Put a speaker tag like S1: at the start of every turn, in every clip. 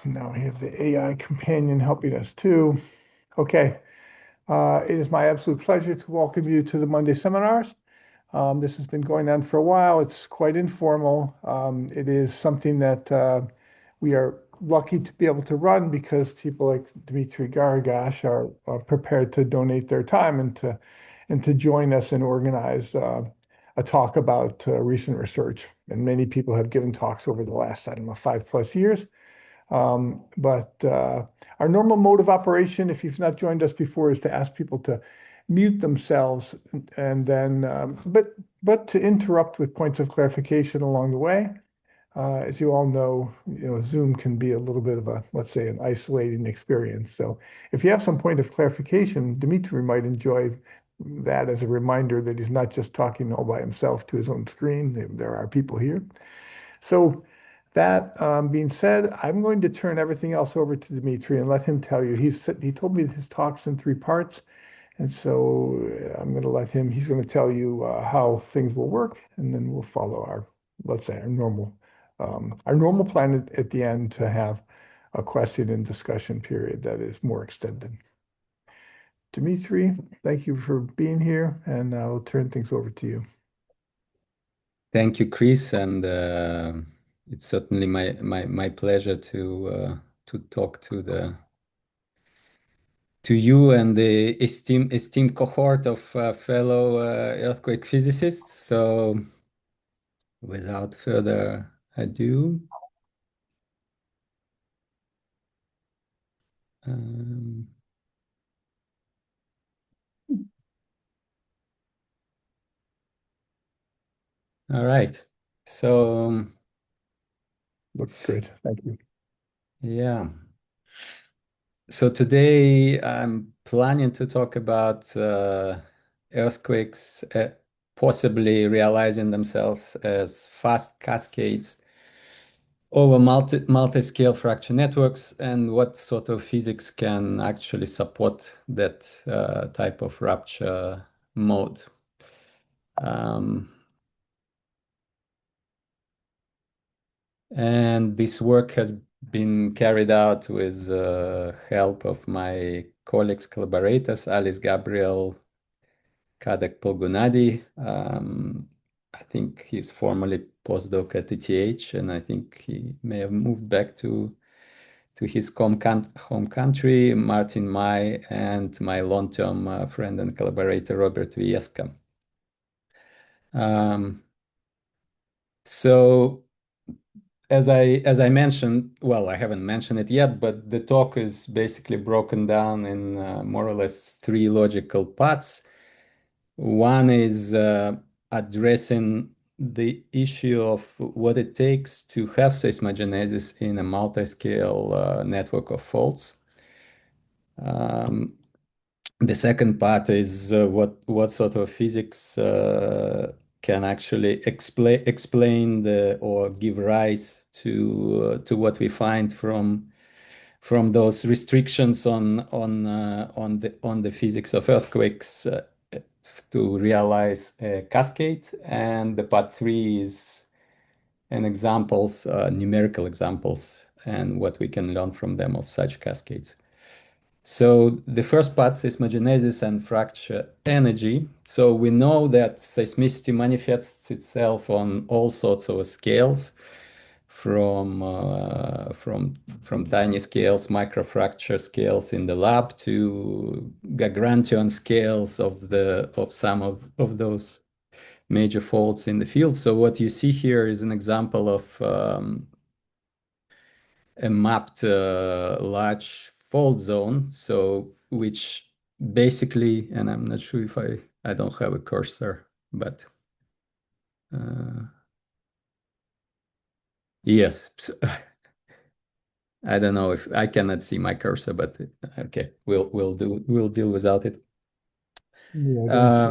S1: Now we have the AI companion helping us too. Okay. It is my absolute pleasure to welcome you to the Monday seminars. This has been going on for a while. It's quite informal. It is something that we are lucky to be able to run because people like Dmitry Garagash are prepared to donate their time and to join us and organize a talk about recent research. And many people have given talks over the last, I don't know, 5+ years. But our normal mode of operation, if you've not joined us before, is to ask people to mute themselves and then, but to interrupt with points of clarification along the way. As you all know, Zoom can be a little bit of a, let's say, an isolating experience. So if you have some point of clarification, Dimitri might enjoy that as a reminder that he's not just talking all by himself to his own screen. There are people here. So that being said, I'm going to turn everything else over to Dmitry and let him tell you. He told me his talk's in 3 parts, and so I'm going to let him. He's going to tell you how things will work, and then we'll follow our, let's say, our normal plan at the end to have a question and discussion period that is more extended. Dmitry, thank you for being here, and I'll turn things over to you.
S2: Thank you, Chris, and it's certainly my pleasure to talk to you and the esteemed cohort of fellow earthquake physicists. So, without further ado, um, all right. So,
S1: Looks good. Thank you.
S2: yeah. So today I'm planning to talk about earthquakes possibly realizing themselves as fast cascades over multi-scale fracture networks and what sort of physics can actually support that type of rupture mode. And this work has been carried out with help of my colleagues, collaborators, Alice Gabriel, Kadek Polgunadi. I think he's formerly postdoc at ETH, and I think he may have moved back to his home country, Martin Mai, and my long-term friend and collaborator, Robert Vieska. So as I mentioned, well, I haven't mentioned it yet, but the talk is basically broken down in more or less 3 logical parts. One is addressing the issue of what it takes to have seismogenesis in a multi-scale network of faults. The second part is what sort of physics can actually explain or give rise to what we find from those restrictions on the physics of earthquakes to realize a cascade. And the part 3 is numerical examples, and what we can learn from them of such cascades. So the first part, seismogenesis and fracture energy. So we know that seismicity manifests itself on all sorts of scales, from tiny scales, microfracture scales in the lab, to Lagrangian scales of some of those major faults in the field. So what you see here is an example of a mapped large fault zone, so which basically, and I'm not sure if I don't have a cursor, but yes. I don't know if I cannot see my cursor, but okay, we'll deal without it.
S1: Yeah, I don't see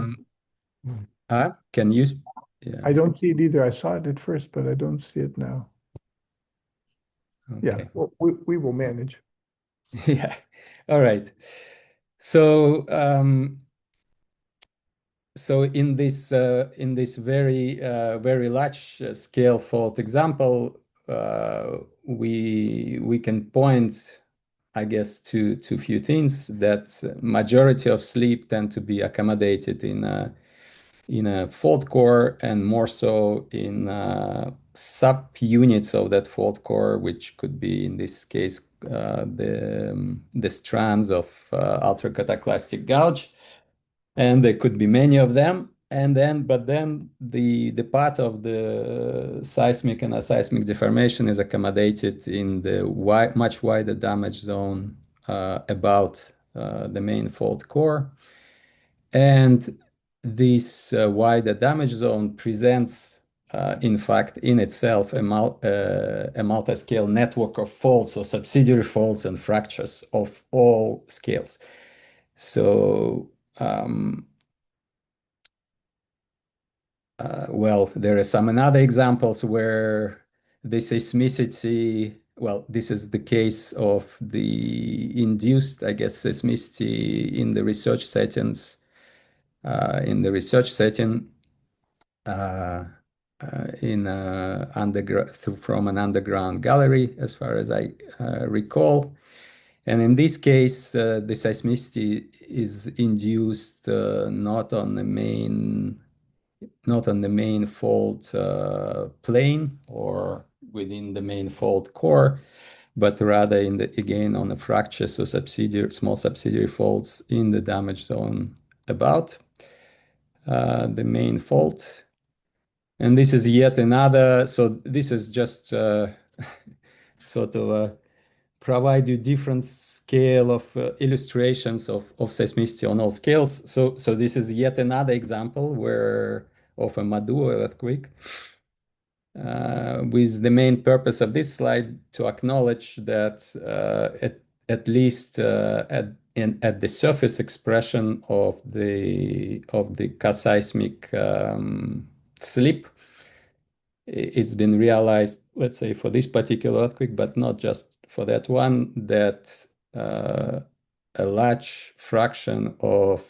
S2: Um,
S1: it.
S2: can you? Yeah.
S1: I don't see it either. I saw it at first, but I don't see it now. Yeah,
S2: Okay.
S1: well, we will manage.
S2: Yeah. All right. So in this very very large scale fault example, we can point, I guess, to a few things. That majority of sleep tend to be accommodated in a fault core, and more so in subunits of that fault core, which could be in this case the strands of ultracataclystic gouge, and there could be many of them. But then the part of the seismic and aseismic deformation is accommodated in the much wider damage zone about the main fault core. And this wider damage zone presents, in fact, in itself, a multi-scale network of faults or subsidiary faults and fractures of all scales. So, well, there are some other examples where the seismicity, well, this is the case of the induced, I guess, seismicity in the research settings. In the research setting, from an underground gallery, as far as I recall. And in this case, the seismicity is induced not on the main fault plane or within the main fault core, but rather again on the fractures, so small subsidiary faults in the damage zone about the main fault. And this is yet another, so this is just sort of provide you different scale of illustrations of seismicity on all scales. So this is yet another example of a Maduo earthquake, with the main purpose of this slide to acknowledge that at least at the surface expression of the seismic slip, it's been realized, let's say, for this particular earthquake, but not just for that one, that a large fraction of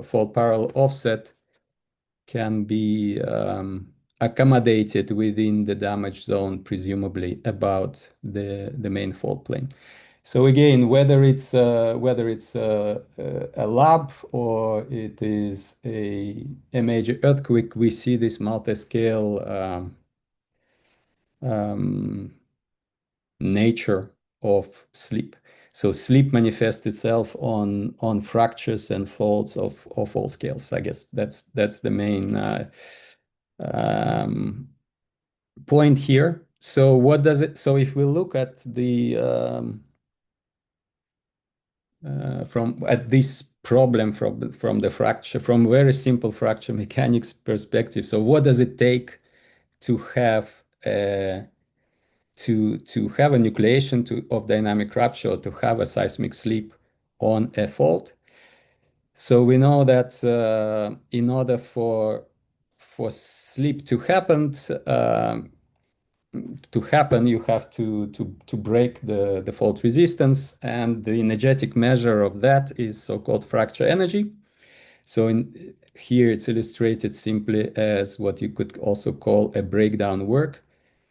S2: fault parallel offset can be accommodated within the damage zone, presumably about the main fault plane. So again, whether it's a lab or it is a major earthquake, we see this multi-scale nature of sleep. So sleep manifests itself on fractures and faults of all scales. I guess that's the main point here. So what does it? So if we look at this problem from the fracture, from very simple fracture mechanics perspective, so what does it take to have a nucleation of dynamic rupture, to have a seismic slip on a fault? So we know that in order for slip to happen, you have to break the fault resistance, and the energetic measure of that is so-called fracture energy. So here it's illustrated simply as what you could also call a breakdown work.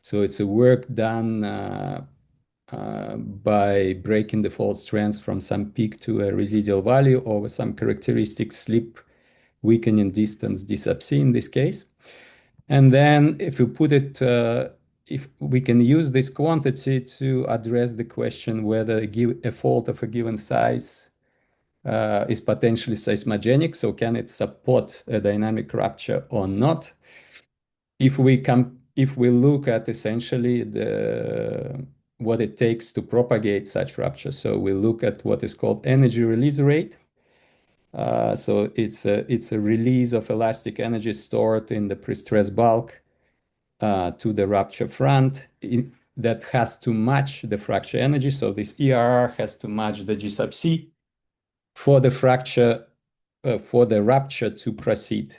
S2: So it's a work done by breaking the fault strength from some peak to a residual value over some characteristic slip weakening distance, d sub c in this case. And then if you put it, if we can use this quantity to address the question whether a fault of a given size is potentially seismogenic, so can it support a dynamic rupture or not? If we look at essentially what it takes to propagate such rupture, so we look at what is called energy release rate. So it's a release of elastic energy stored in the pre-stress bulk to the rupture front that has to match the fracture energy. So this ERR has to match the G sub C for the fracture, for the rupture to proceed,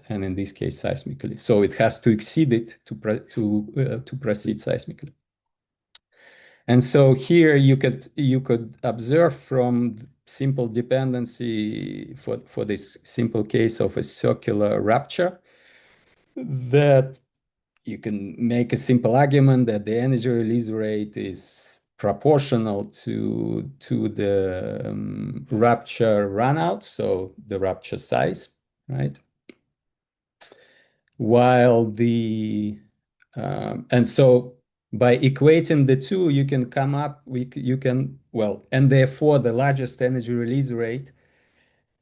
S2: and in this case seismically. So it has to exceed it to proceed seismically. And so here you could observe from simple dependency for this simple case of a circular rupture that you can make a simple argument that the energy release rate is proportional to the rupture runout, so the rupture size, right? While the and so by equating the two, you can come up, you can, well, and therefore the largest energy release rate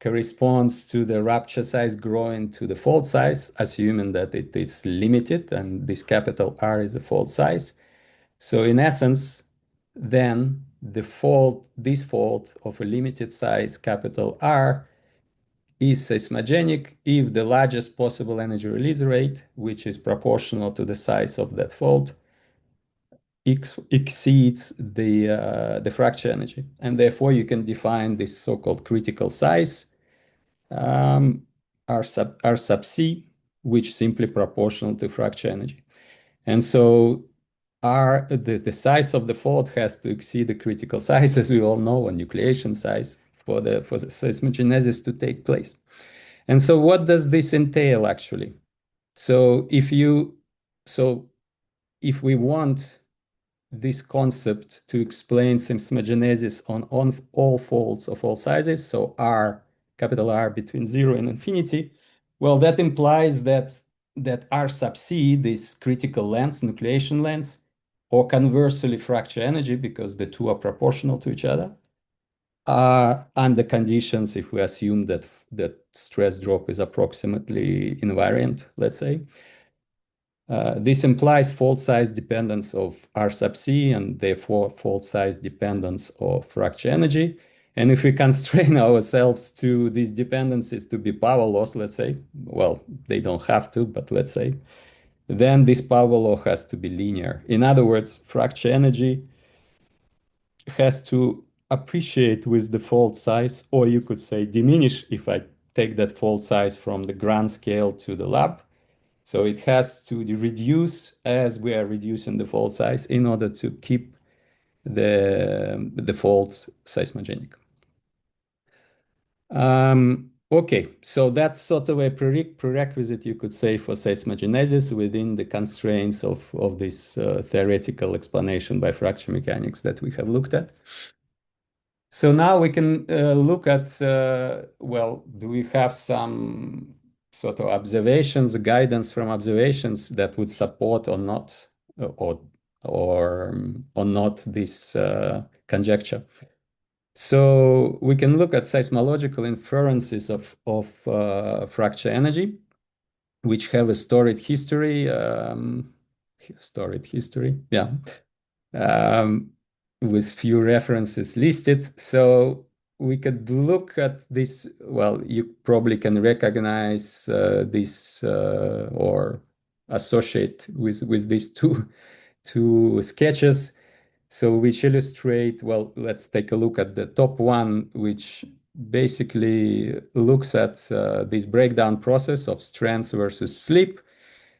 S2: corresponds to the rupture size growing to the fault size, assuming that it is limited and this capital R is a fault size. So in essence, then this fault of a limited size capital R is seismogenic if the largest possible energy release rate, which is proportional to the size of that fault, exceeds the fracture energy. And therefore, you can define this so-called critical size, R sub C, which simply proportional to fracture energy. And so the size of the fault has to exceed the critical size, as we all know, a nucleation size for the seismogenesis to take place. And so what does this entail actually? So if we want this concept to explain seismogenesis on all faults of all sizes, so R, capital R between 0 and infinity, well, that implies that R sub C, this critical length, nucleation length, or conversely fracture energy, because the two are proportional to each other, under conditions if we assume that stress drop is approximately invariant, let's say. This implies fault size dependence of R sub C and therefore fault size dependence of fracture energy. And if we constrain ourselves to these dependencies to be power laws, let's say, well, they don't have to, but let's say, then this power law has to be linear. In other words, fracture energy has to appreciate with the fault size, or you could say diminish if I take that fault size from the grand scale to the lab. So it has to reduce as we are reducing the fault size in order to keep the fault seismogenic. Okay, so that's sort of a prerequisite, you could say, for seismogenesis within the constraints of this theoretical explanation by fracture mechanics that we have looked at. So now we can look at, well, do we have some sort of observations, guidance from observations that would support or not, or not this conjecture? So we can look at seismological inferences of fracture energy, which have a storied history, yeah, um, with few references listed. So we could look at this. Well, you probably can recognize this or associate with these two sketches. So which illustrate, well, let's take a look at the top one, which basically looks at this breakdown process of strength versus slip.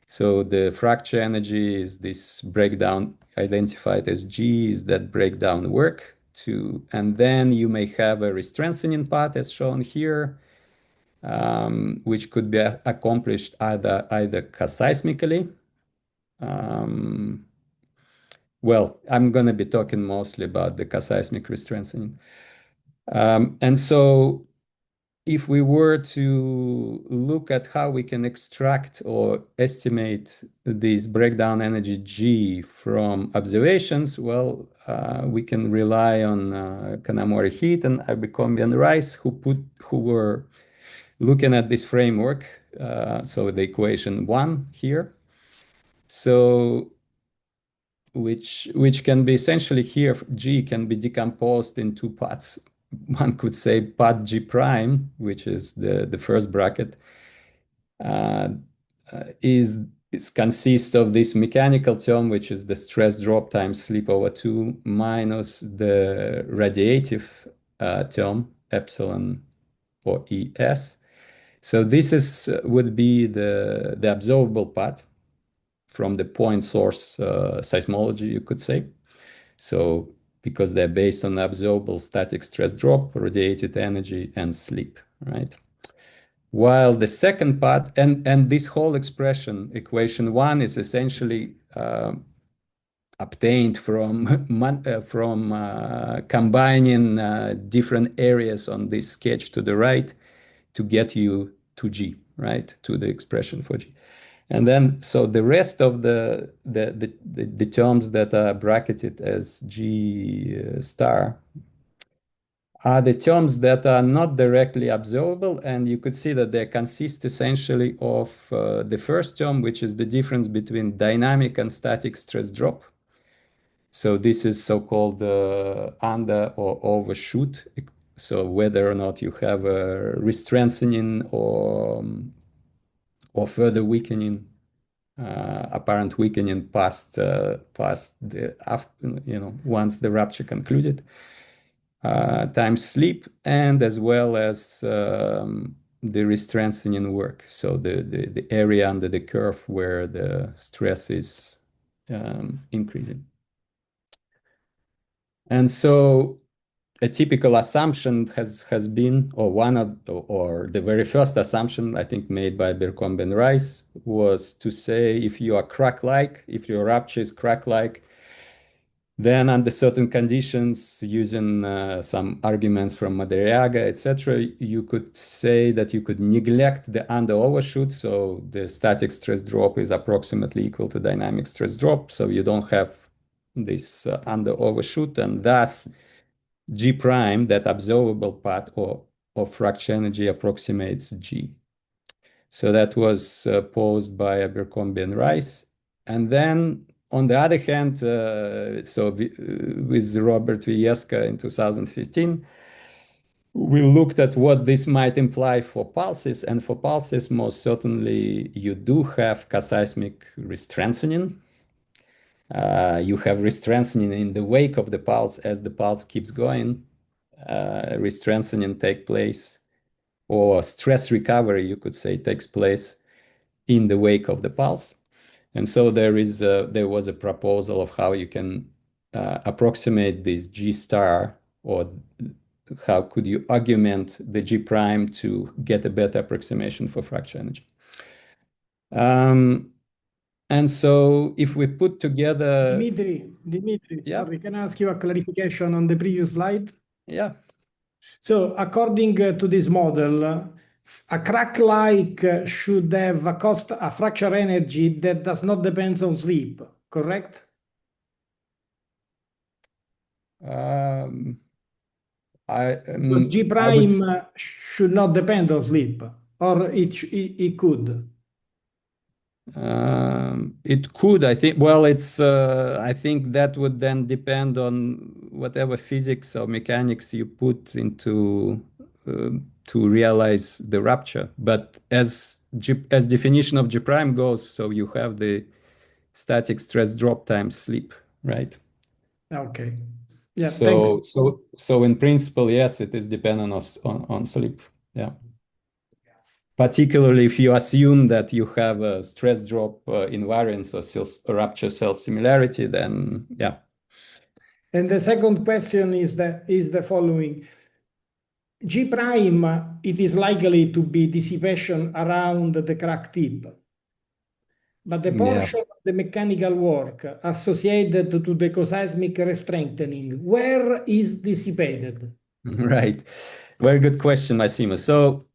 S2: So the fracture energy is this breakdown identified as G, is that breakdown work to, and then you may have a restrengthening part as shown here, which could be accomplished either seismically. Well, I'm going to be talking mostly about the seismic restrengthening. And so if we were to look at how we can extract or estimate this breakdown energy G from observations, well, we can rely on Kanamori Heat and Abercrombie and Rice, who were looking at this framework. So the equation 1 here. So which can be essentially here, G can be decomposed in two parts. One could say part G prime, which is the first bracket, uh, consists of this mechanical term, which is the stress drop times slip over 2 minus the radiative term, epsilon or ES. So this would be the observable part from the point source seismology, you could say. So because they're based on observable static stress drop, radiated energy, and slip, right? While the second part, and this whole expression, equation one, is essentially obtained from combining different areas on this sketch to the right to get you to G, right? To the expression for G. And then, so the rest of the terms that are bracketed as G star are the terms that are not directly observable, and you could see that they consist essentially of the first term, which is the difference between dynamic and static stress drop. So this is so-called under or overshoot. So whether or not you have a re-strengthening or further weakening, apparent weakening past the after, once the rupture concluded, times sleep, and as well as the re-strengthening work. So the area under the curve where the stress is increasing. And so a typical assumption has been, or the very first assumption I think made by Bircombe and Rice was to say if you are crack-like, if your rupture is crack-like, then under certain conditions, using some arguments from Madariaga, etc., you could say that you could neglect the under overshoot. So the static stress drop is approximately equal to dynamic stress drop. So you don't have this under overshoot, and thus G prime, that observable part of fracture energy, approximates G. So that was posed by Abercrombie and Rice. And then on the other hand, with Robert Wieska in 2015, we looked at what this might imply for pulses. And for pulses, most certainly, you do have seismic re-strengthening. You have re-strengthening in the wake of the pulse as the pulse keeps going. Re-strengthening take place, or stress recovery, you could say, takes place in the wake of the pulse. And so there was a proposal of how you can approximate this G star, or how could you augment the G prime to get a better approximation for fracture energy. And so if we put together...
S3: Dmitry,
S2: Yeah.
S3: sorry, can I ask you a clarification on the previous slide?
S2: Yeah.
S3: So according to this model, a crack-like should have a fracture energy that does not depend on sleep, correct? Because G prime should not depend on sleep, or it could.
S2: It could, I think. Well, I think that would then depend on whatever physics or mechanics you put into to realize the rupture. But as definition of G prime goes, so you have the static stress drop times sleep, right?
S3: Okay. Yeah.
S2: So
S3: thanks.
S2: in principle, yes, it is dependent on sleep. Yeah. Particularly if you assume that you have a stress drop invariance or rupture self-similarity, then yeah.
S3: And the second question is the following. G prime, it is likely to be dissipation around the crack tip. But the portion of the mechanical work associated to the coseismic restrengthening, where is dissipated?
S2: Right. Very good question, Massimo. So,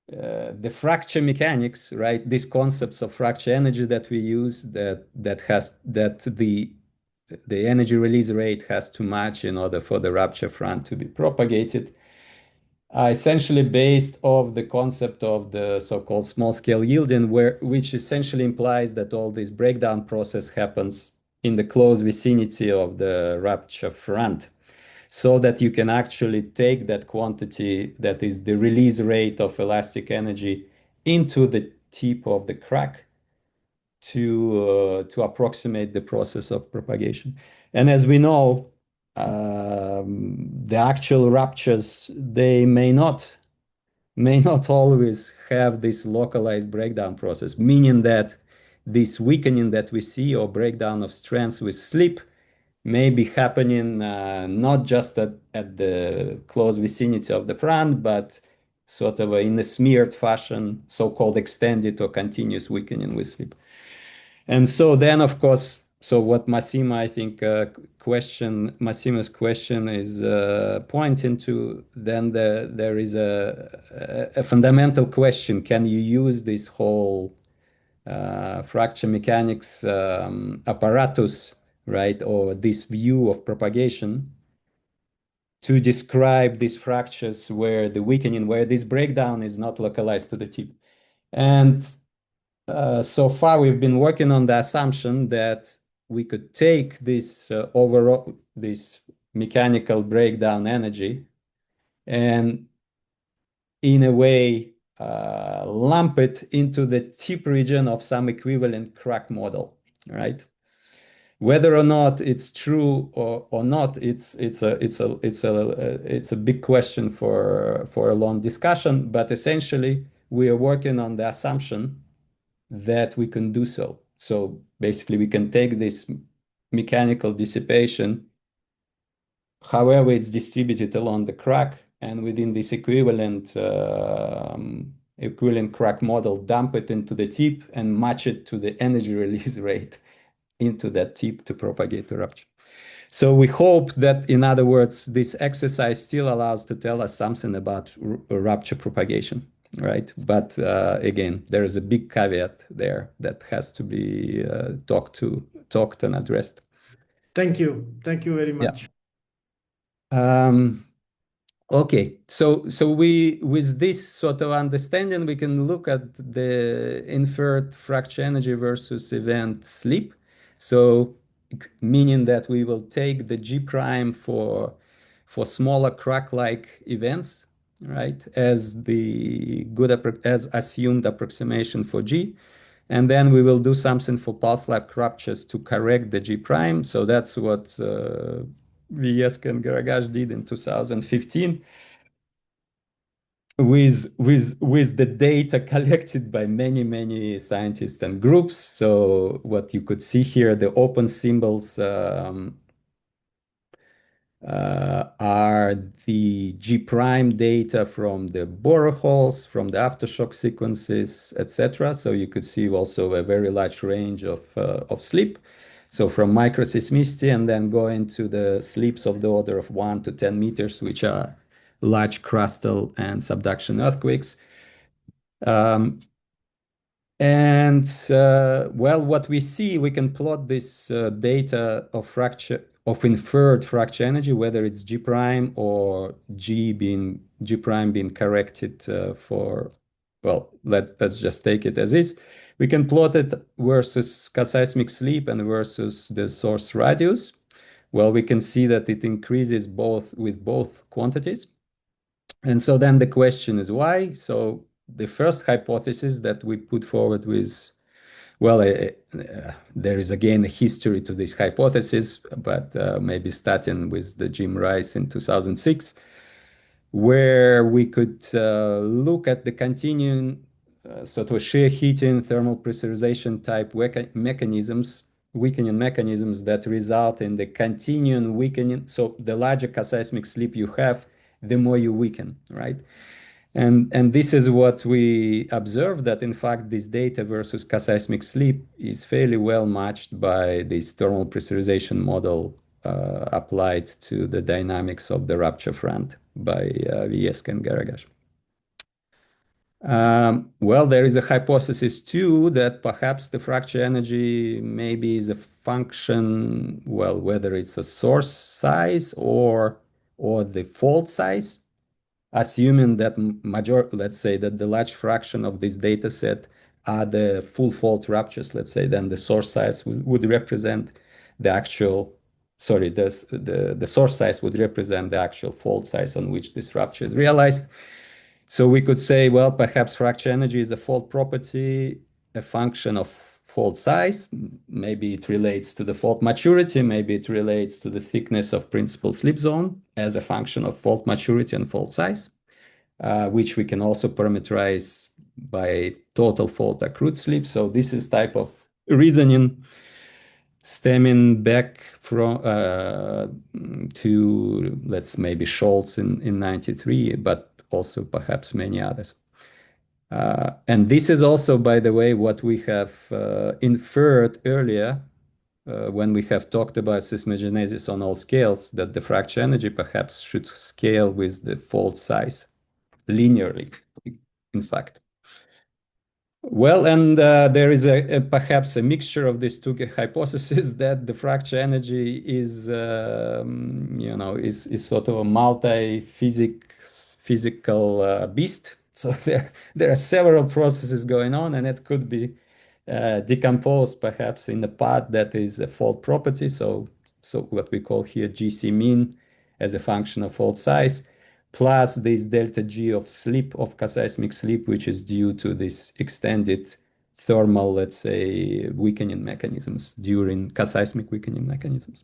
S2: the fracture mechanics, right? These concepts of fracture energy that we use, that the energy release rate has to match in order for the rupture front to be propagated, are essentially based off the concept of the so-called small-scale yielding, which essentially implies that all this breakdown process happens in the close vicinity of the rupture front, so that you can actually take that quantity that is the release rate of elastic energy into the tip of the crack to approximate the process of propagation. And as we know, the actual ruptures, they may not always have this localized breakdown process, meaning that this weakening that we see, or breakdown of strength with sleep, may be happening not just at the close vicinity of the front, but sort of in a smeared fashion, so-called extended or continuous weakening with sleep. And so then, of course, so what Massimo, I think, Massimo's question is pointing to, then there is a fundamental question: can you use this whole fracture mechanics apparatus, right, or this view of propagation to describe these fractures where the weakening, where this breakdown is not localized to the tip? And so far, we've been working on the assumption that we could take this overall, this mechanical breakdown energy, and in a way lump it into the tip region of some equivalent crack model, right? Whether or not it's true or not, it's a big question for a long discussion. But essentially, we are working on the assumption that we can do so. So basically, we can take this mechanical dissipation, however it's distributed along the crack, and within this equivalent crack model, dump it into the tip and match it to the energy release rate into that tip to propagate the rupture. So we hope that, in other words, this exercise still allows to tell us something about rupture propagation, right? But again, there is a big caveat there that has to be talked and addressed.
S3: Thank you. Thank you very much.
S2: Okay, so we, with this sort of understanding, we can look at the inferred fracture energy versus event sleep. So meaning that we will take the G prime for smaller crack-like events, right, as the as assumed approximation for G, and then we will do something for pulse-like ruptures to correct the G prime. So that's what Viesk and Garagash did in 2015 with the data collected by many scientists and groups. So what you could see here, the open symbols are the G prime data from the boreholes, from the aftershock sequences, etc. So you could see also a very large range of sleep. So from microseismicity and then going to the sleeps of the order of 1 to 10 meters, which are large crustal and subduction earthquakes. Well, what we see, we can plot this data of fracture, of inferred fracture energy, whether it's G prime or G prime being corrected for, well, let's just take it as is. We can plot it versus seismic sleep and versus the source radius. Well, we can see that it increases with both quantities. And so then the question is why? So the first hypothesis that we put forward was, well, there is again a history to this hypothesis, but maybe starting with the Jim Rice in 2006, where we could look at the continuing sort of shear heating, thermal pressurization type mechanisms, weakening mechanisms that result in the continuing weakening. So the larger seismic sleep you have, the more you weaken, right? And this is what we observed, that in fact this data versus seismic sleep is fairly well matched by this thermal pressurization model applied to the dynamics of the rupture front by Viesk and Garagash. Well, there is a hypothesis too that perhaps the fracture energy maybe is a function, well, whether it's a source size or the fault size, assuming that let's say that the large fraction of this data set are the full fault ruptures, let's say, then the source size would represent the actual, sorry, the source size would represent the actual fault size on which this rupture is realized. So we could say, well, perhaps fracture energy is a fault property, a function of fault size. Maybe it relates to the fault maturity. Maybe it relates to the thickness of principal slip zone as a function of fault maturity and fault size, which we can also parameterize by total fault accrued slip. So this is type of reasoning stemming back from to let's maybe Scholz in 93, but also perhaps many others. And this is also, by the way, what we have inferred earlier when we have talked about seismogenesis on all scales, that the fracture energy perhaps should scale with the fault size linearly, in fact. Well, and there is perhaps a mixture of these two hypotheses that the fracture energy is, is sort of a multi-physical beast. So there are several processes going on, and it could be decomposed perhaps in a part that is a fault property. So what we call here GC mean as a function of fault size, plus this delta G of slip, of seismic slip, which is due to this extended thermal, let's say, weakening mechanisms during seismic weakening mechanisms.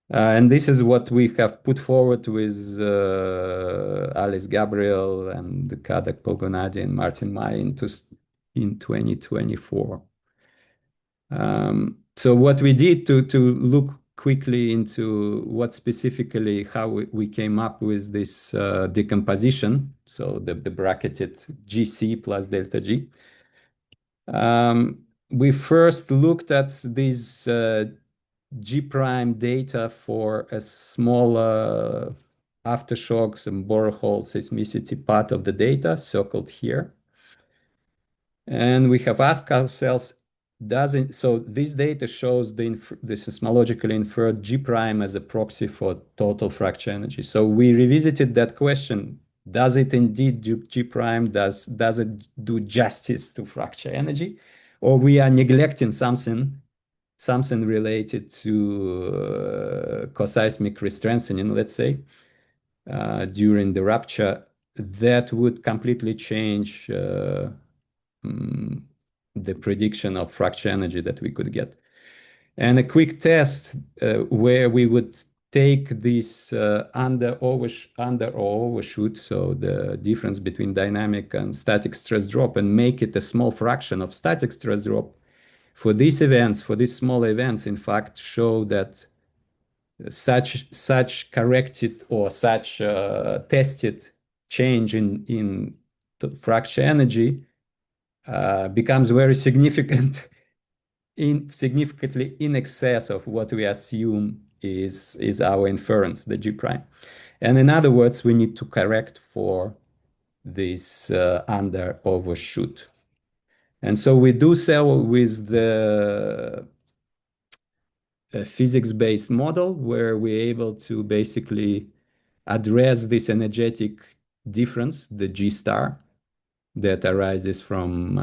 S2: And this is what we have put forward with Alice Gabriel and Kadak Polgonadi and Martin May in 2024. So what we did to look quickly into what specifically, how we came up with this decomposition, so the bracketed GC plus delta G. We first looked at these G prime data for a small aftershocks and borehole seismicity part of the data circled here. And we have asked ourselves, so this data shows the seismologically inferred G prime as a proxy for total fracture energy. So we revisited that question. Does it indeed G prime? Does it do justice to fracture energy? Or we are neglecting something related to coseismic restrengthening, let's say, during the rupture, that would completely change the prediction of fracture energy that we could get. And a quick test where we would take this under or overshoot, so the difference between dynamic and static stress drop, and make it a small fraction of static stress drop. For these events, for these small events, in fact, show that such corrected or such tested change in fracture energy becomes very significant, significantly in excess of what we assume is our inference, the G prime. And in other words, we need to correct for this under overshoot. And so we do so with the physics-based model, where we're able to basically address this energetic difference, the G star, that arises from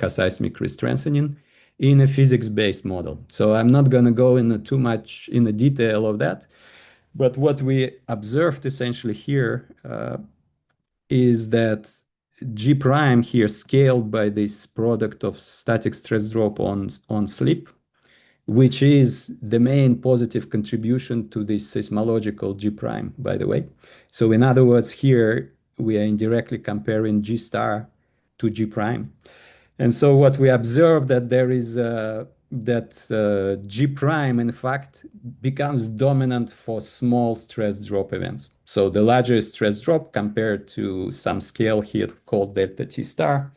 S2: seismic restrengthening in a physics-based model. So I'm not going to go into too much in the detail of that, but what we observed essentially here is that G prime here scaled by this product of static stress drop on slip, which is the main positive contribution to this seismological G prime, by the way. So in other words, here we are indirectly comparing G star to G prime. And so what we observe that there is that G prime, in fact, becomes dominant for small stress drop events. So the larger stress drop compared to some scale here called delta T star,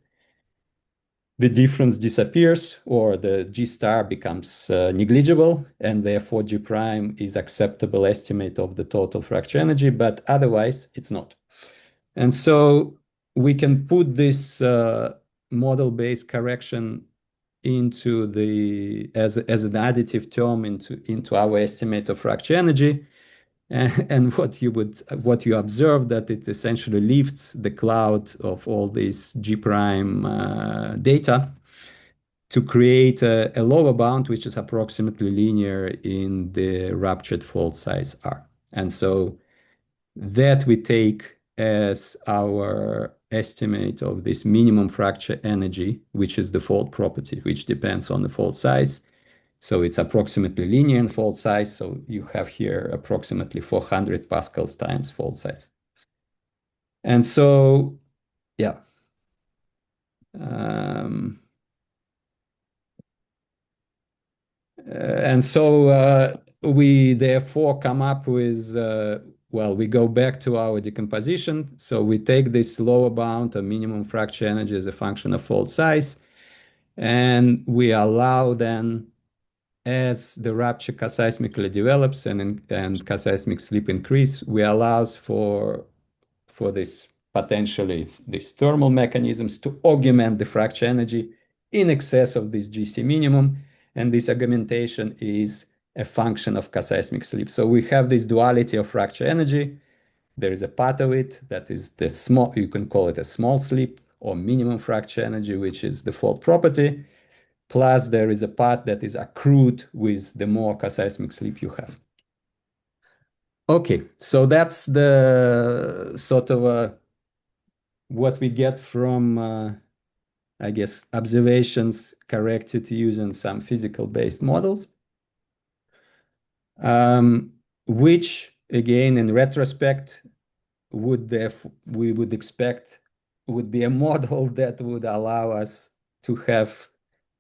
S2: the difference disappears, or the G star becomes negligible, and therefore G prime is acceptable estimate of the total fracture energy, but otherwise it's not. And so we can put this model-based correction into as an additive term into our estimate of fracture energy. And what you observe, that it essentially lifts the cloud of all this G prime data to create a lower bound, which is approximately linear in the ruptured fault size R. And so that we take as our estimate of this minimum fracture energy, which is the fault property, which depends on the fault size. So it's approximately linear in fault size. So you have here approximately 400 pascals times fault size. And so, yeah. And so we therefore come up with, well, we go back to our decomposition. So we take this lower bound of minimum fracture energy as a function of fault size, and we allow then, as the rupture seismically develops and seismic slip increase, we allows for this potentially these thermal mechanisms to augment the fracture energy in excess of this GC minimum. And this augmentation is a function of seismic slip. So we have this duality of fracture energy. There is a part of it that is the small, you can call it a small slip or minimum fracture energy, which is the fault property. Plus there is a part that is accrued with the more seismic slip you have. Okay, so that's the sort of what we get from, I guess, observations corrected using some physical-based models, which, again, in retrospect, we would expect would be a model that would allow us to have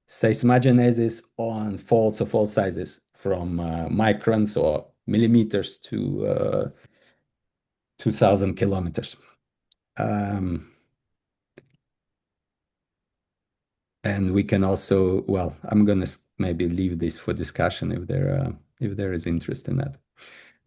S2: seismogenesis on faults of all sizes, from microns or millimeters to 2,000 kilometers. And we can also, well, I'm going to maybe leave this for discussion if there is interest in that.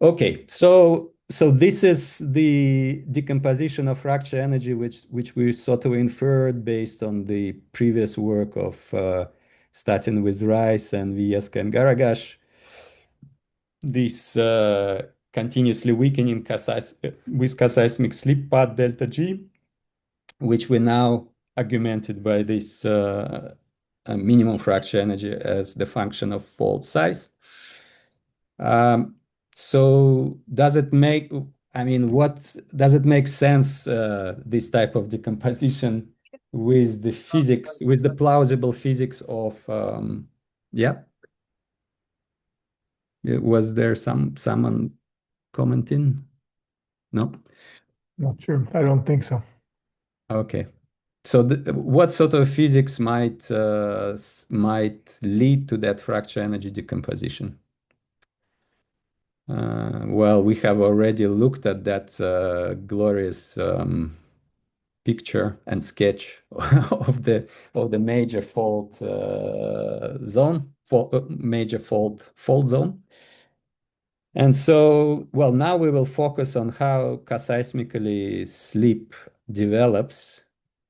S2: Okay, so this is the decomposition of fracture energy, which we sort of inferred based on the previous work of starting with Rice and Vieska and Garagash. This continuously weakening with seismic slip path delta G, which we now augmented by this minimum fracture energy as the function of fault size. So does it make, I mean, what does it make sense, this type of decomposition with the physics, with the plausible physics of, yeah? Was there someone commenting? No?
S1: Not sure. I don't think so.
S2: Okay. So what sort of physics might lead to that fracture energy decomposition? Well, we have already looked at that glorious picture and sketch of the major fault zone, major fault zone. And so, well, now we will focus on how seismically slip develops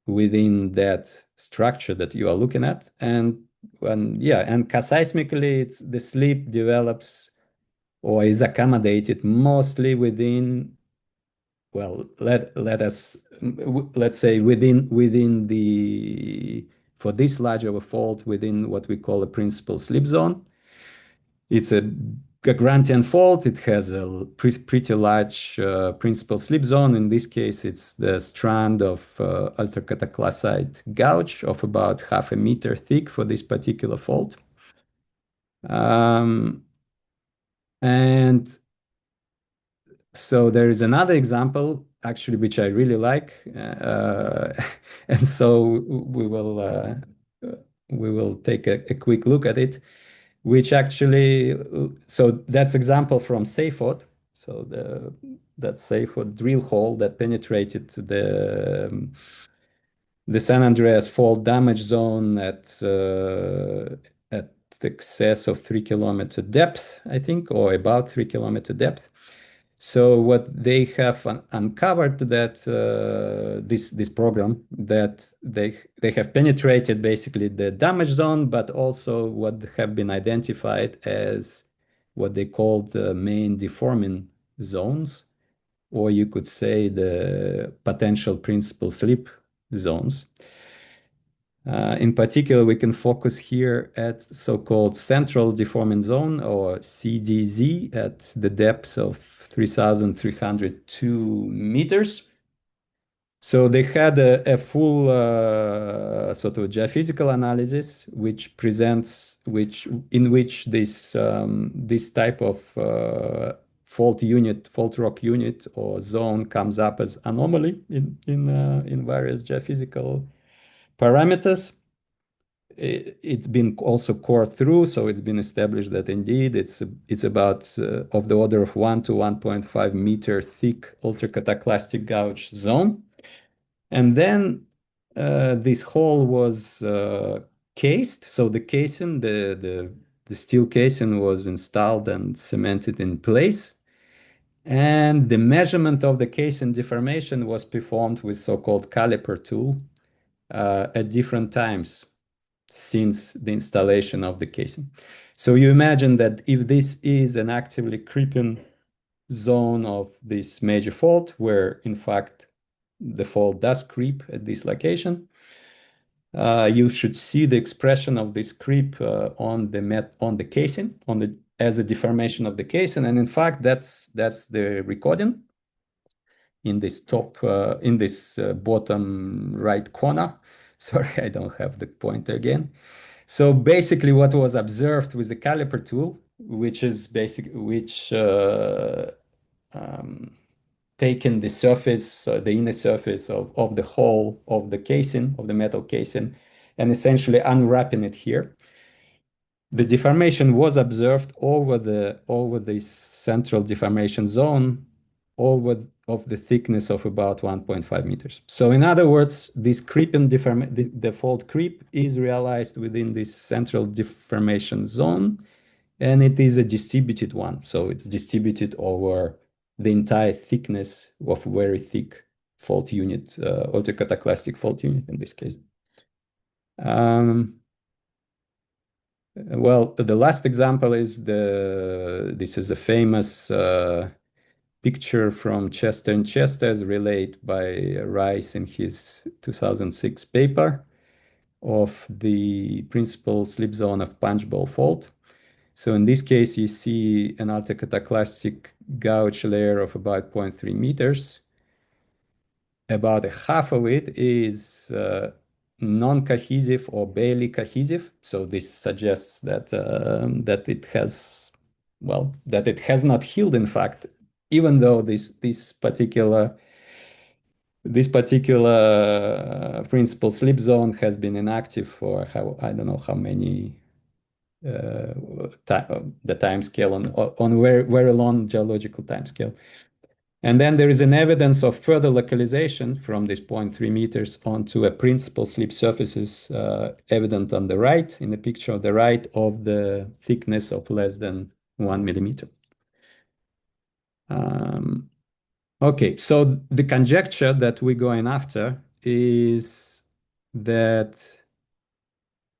S2: within that structure that you are looking at. And seismically, the slip develops or is accommodated mostly within, well, let's say within the, for this large of a fault, within what we call a principal slip zone. It's a Gagrantian fault. It has a pretty large principal slip zone. In this case, it's the strand of ultracataclysite gouge of about 0.5 meter thick for this particular fault. And so there is another example, actually, which I really like. And so we will take a quick look at it, which actually, so that's example from Seyfod. So that Seyfod drill hole that penetrated the San Andreas fault damage zone at excess of 3 kilometer depth, I think, or about 3 kilometer depth. So what they have uncovered that this program that they have penetrated basically the damage zone, but also what have been identified as what they called the main deforming zones, or you could say the potential principal slip zones. In particular, we can focus here at so-called central deforming zone, or CDZ, at the depths of 3,302 meters. So they had a full sort of geophysical analysis, which presents, in which this type of fault rock unit or zone comes up as anomaly in various geophysical parameters. it's been also cored through, so it's been established that indeed it's about of the order of 1 to 1.5 meter thick ultracataclystic gouge zone. And then this hole was cased. So the casing, the steel casing was installed and cemented in place. And the measurement of the casing deformation was performed with so-called caliper tool at different times since the installation of the casing. So you imagine that if this is an actively creeping zone of this major fault, where in fact the fault does creep at this location, you should see the expression of this creep on the casing, as a deformation of the casing, and in fact that's the recording in this bottom right corner. Sorry, I don't have the pointer again. So basically, what was observed with the caliper tool, which taken the surface, the inner surface of the hole of the casing, of the metal casing, and essentially unwrapping it here. The deformation was observed over this central deformation zone of the thickness of about 1.5 meters. So in other words, this creeping the fault creep is realized within this central deformation zone, and it is a distributed one. So it's distributed over the entire thickness of very thick fault unit, ultracataclystic fault unit in this case. Well, the last example is this is a famous picture from Chester and Chester, as relayed by Rice in his 2006 paper of the principal slip zone of punchbowl fault. So in this case, you see an ultracataclystic gouge layer of about 0.3 meters. About a half of it is non-cohesive or barely cohesive. So this suggests that it has not healed, in fact, even though this particular principal slip zone has been inactive for I don't know how many the time scale on very long geological time scale. And then there is an evidence of further localization from this 0.3 meters onto a principal slip surfaces evident on the right, in the picture on the right, of the thickness of less than 1 millimeter. Okay, so the conjecture that we're going after is that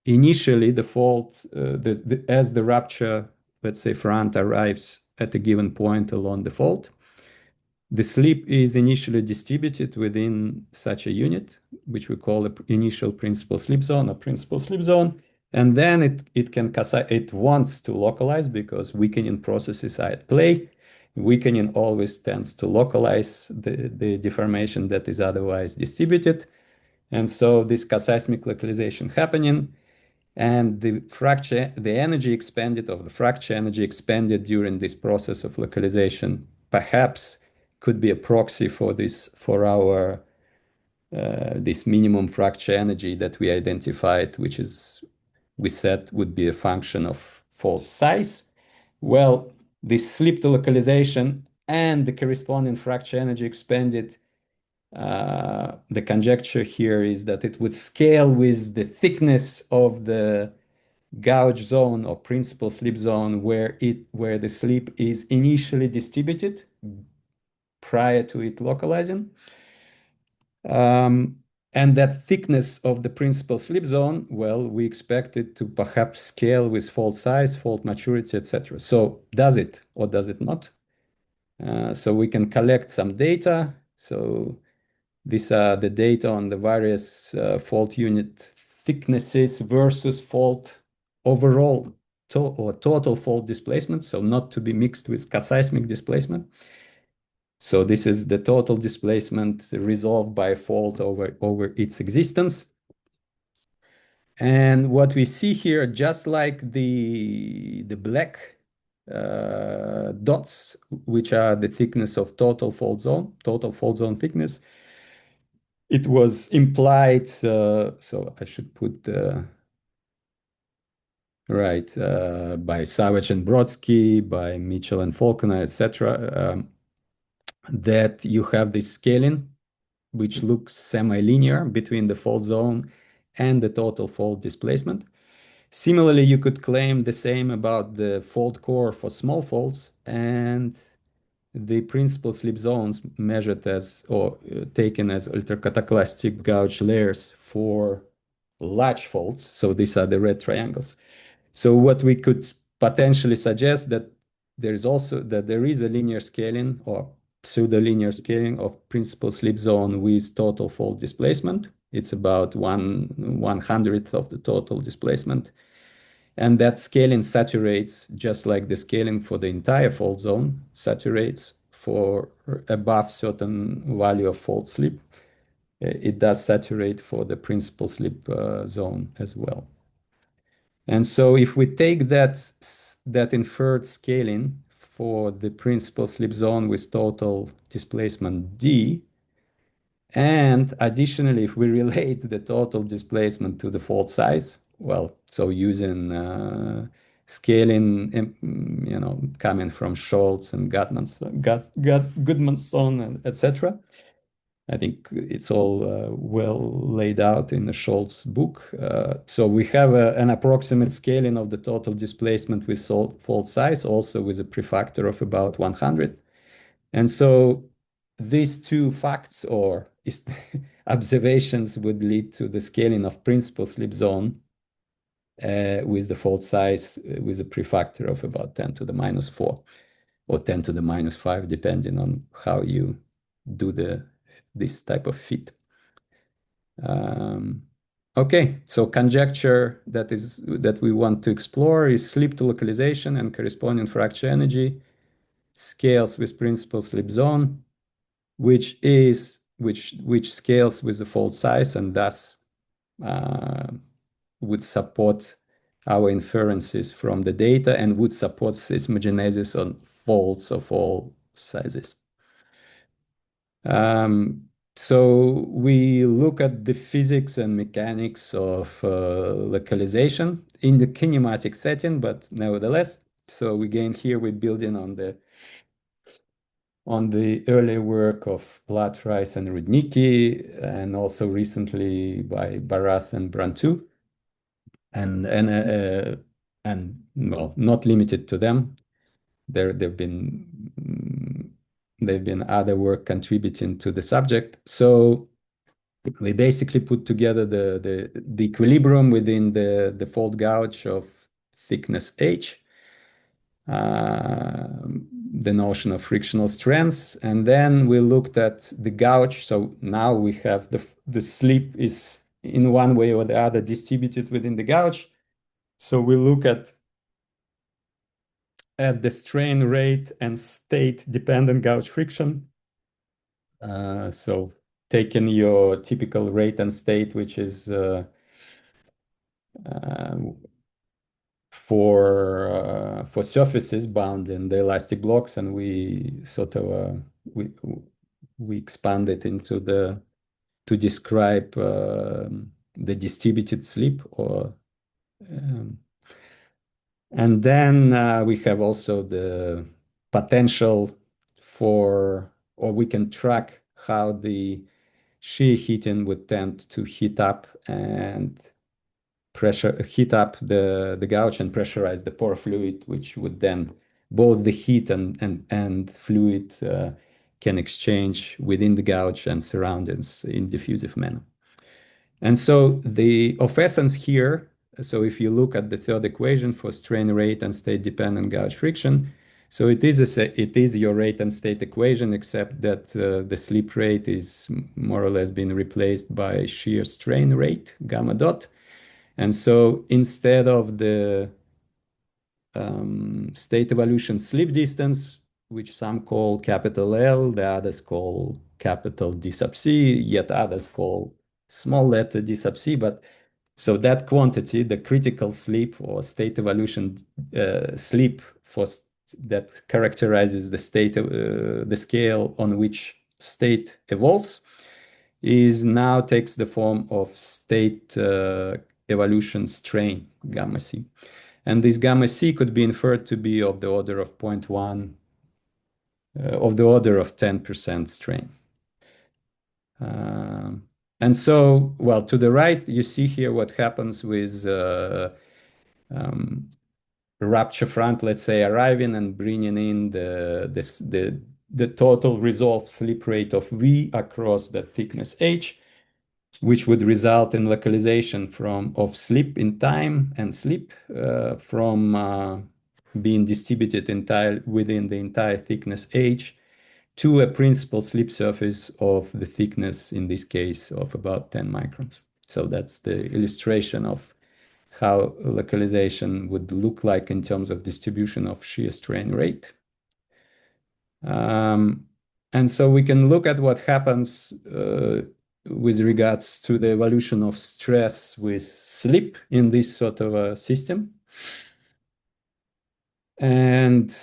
S2: initially the fault, as the rupture, let's say front, arrives at a given point along the fault, the slip is initially distributed within such a unit, which we call the initial principal slip zone or principal slip zone. And then it wants to localize because weakening processes are at play. Weakening always tends to localize the deformation that is otherwise distributed. And so this seismic localization happening, and the energy expended of the fracture energy expended during this process of localization perhaps could be a proxy for this minimum fracture energy that we identified, which we said would be a function of fault size. Well, this slip to localization and the corresponding fracture energy expended, the conjecture here is that it would scale with the thickness of the gouge zone or principal slip zone where the slip is initially distributed prior to it localizing. And that thickness of the principal slip zone, well, we expect it to perhaps scale with fault size, fault maturity, etc. So does it or does it not? So we can collect some data. So these are the data on the various fault unit thicknesses versus fault overall or total fault displacement. So not to be mixed with seismic displacement. So this is the total displacement resolved by fault over its existence. And what we see here, just like the black dots, which are the thickness of total fault zone thickness, it was implied, so I should put the right, by Savage and Brodsky, by Mitchell and Falconer, etc., that you have this scaling, which looks semi-linear between the fault zone and the total fault displacement. Similarly, you could claim the same about the fault core for small faults and the principal slip zones measured as or taken as ultracataclystic gouge layers for large faults. So these are the red triangles. So what we could potentially suggest that there is a linear scaling or pseudo-linear scaling of principal slip zone with total fault displacement. It's about 1/100th of the total displacement. And that scaling saturates just like the scaling for the entire fault zone saturates for above certain value of fault slip. It does saturate for the principal slip zone as well. And so if we take that inferred scaling for the principal slip zone with total displacement D, and additionally, if we relate the total displacement to the fault size, well, so using scaling, coming from Schultz and Goodmanson, and etc. I think it's all well laid out in the Schultz book. So we have an approximate scaling of the total displacement with fault size, also with a prefactor of about 100. And so these two facts or observations would lead to the scaling of principal slip zone with the fault size with a prefactor of about 10 to the minus 4 or 10 to the minus 5, depending on how you do this type of fit. Okay, so conjecture that we want to explore is slip to localization and corresponding fracture energy scales with principal slip zone, which scales with the fault size and thus would support our inferences from the data and would support seismogenesis on faults of all sizes. So we look at the physics and mechanics of localization in the kinematic setting, but nevertheless, so again here we're building on the earlier work of Platt, Rice, and Rudnicki, and also recently by Barras and Brantu, and well, not limited to them. There've been other work contributing to the subject. So we basically put together the equilibrium within the fault gouge of thickness H, the notion of frictional strengths, and then we looked at the gouge. So now we have the slip is in one way or the other distributed within the gouge. So we look at the strain rate and state dependent gouge friction. So taking your typical rate and state, which is for surfaces bound in the elastic blocks, and we sort of we expand it into to describe the distributed slip or and then we have also the potential for, or we can track how the shear heating would tend to heat up and heat up the gouge and pressurize the pore fluid, which would then both the heat and fluid can exchange within the gouge and surroundings in diffusive manner. And so of essence here, so if you look at the third equation for strain rate and state dependent gouge friction, so it is your rate and state equation, except that the slip rate is more or less being replaced by shear strain rate, gamma dot. And so instead of the state evolution slip distance, which some call capital L, the others call capital D sub C, yet others call small letter d sub c, but so that quantity, the critical slip or state evolution slip that characterizes the state, the scale on which state evolves, now takes the form of state evolution strain, gamma c. And this gamma C could be inferred to be of the order of 0.1, of the order of 10% strain. And so, well, to the right, you see here what happens with rupture front, let's say, arriving and bringing in the total resolved slip rate of V across the thickness H, which would result in localization of slip in time and slip from being distributed within the entire thickness H to a principal slip surface of the thickness, in this case, of about 10 microns. So that's the illustration of how localization would look like in terms of distribution of shear strain rate. And so we can look at what happens with regards to the evolution of stress with slip in this sort of a system. And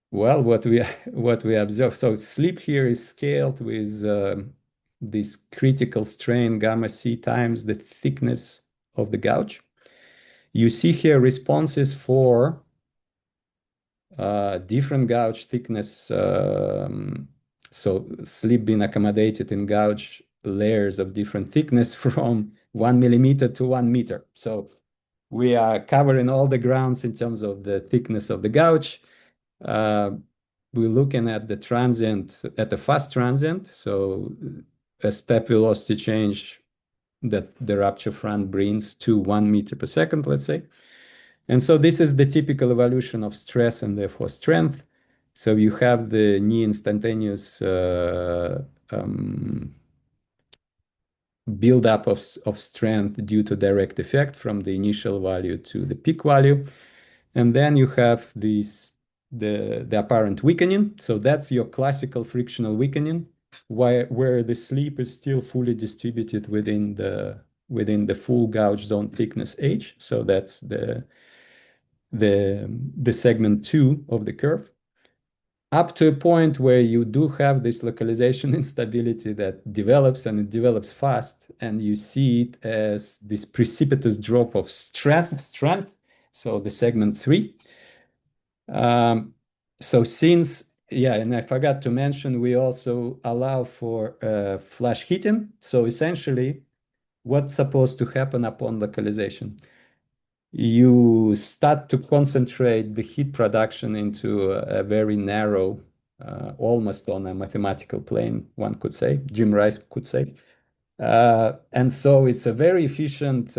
S2: well, what we observe, so slip here is scaled with this critical strain gamma C times the thickness of the gouge. You see here responses for different gouge thickness. So slip being accommodated in gouge layers of different thickness from 1 millimeter to 1 meter. So we are covering all the grounds in terms of the thickness of the gouge. We're looking at the transient, at the fast transient. So a step velocity change that the rupture front brings to 1 meter per second, let's say. And so this is the typical evolution of stress and therefore strength. So you have the near instantaneous buildup of strength due to direct effect from the initial value to the peak value. And then you have the apparent weakening. So that's your classical frictional weakening, where the slip is still fully distributed within the full gouge zone thickness H. So that's the segment 2 of the curve, up to a point where you do have this localization instability that develops, and it develops fast, and you see it as this precipitous drop of strength. So the segment 3. So since, yeah, and I forgot to mention, we also allow for flash heating. So essentially, what's supposed to happen upon localization? You start to concentrate the heat production into a very narrow, almost on a mathematical plane, one could say, Jim Rice could say. And so it's a very efficient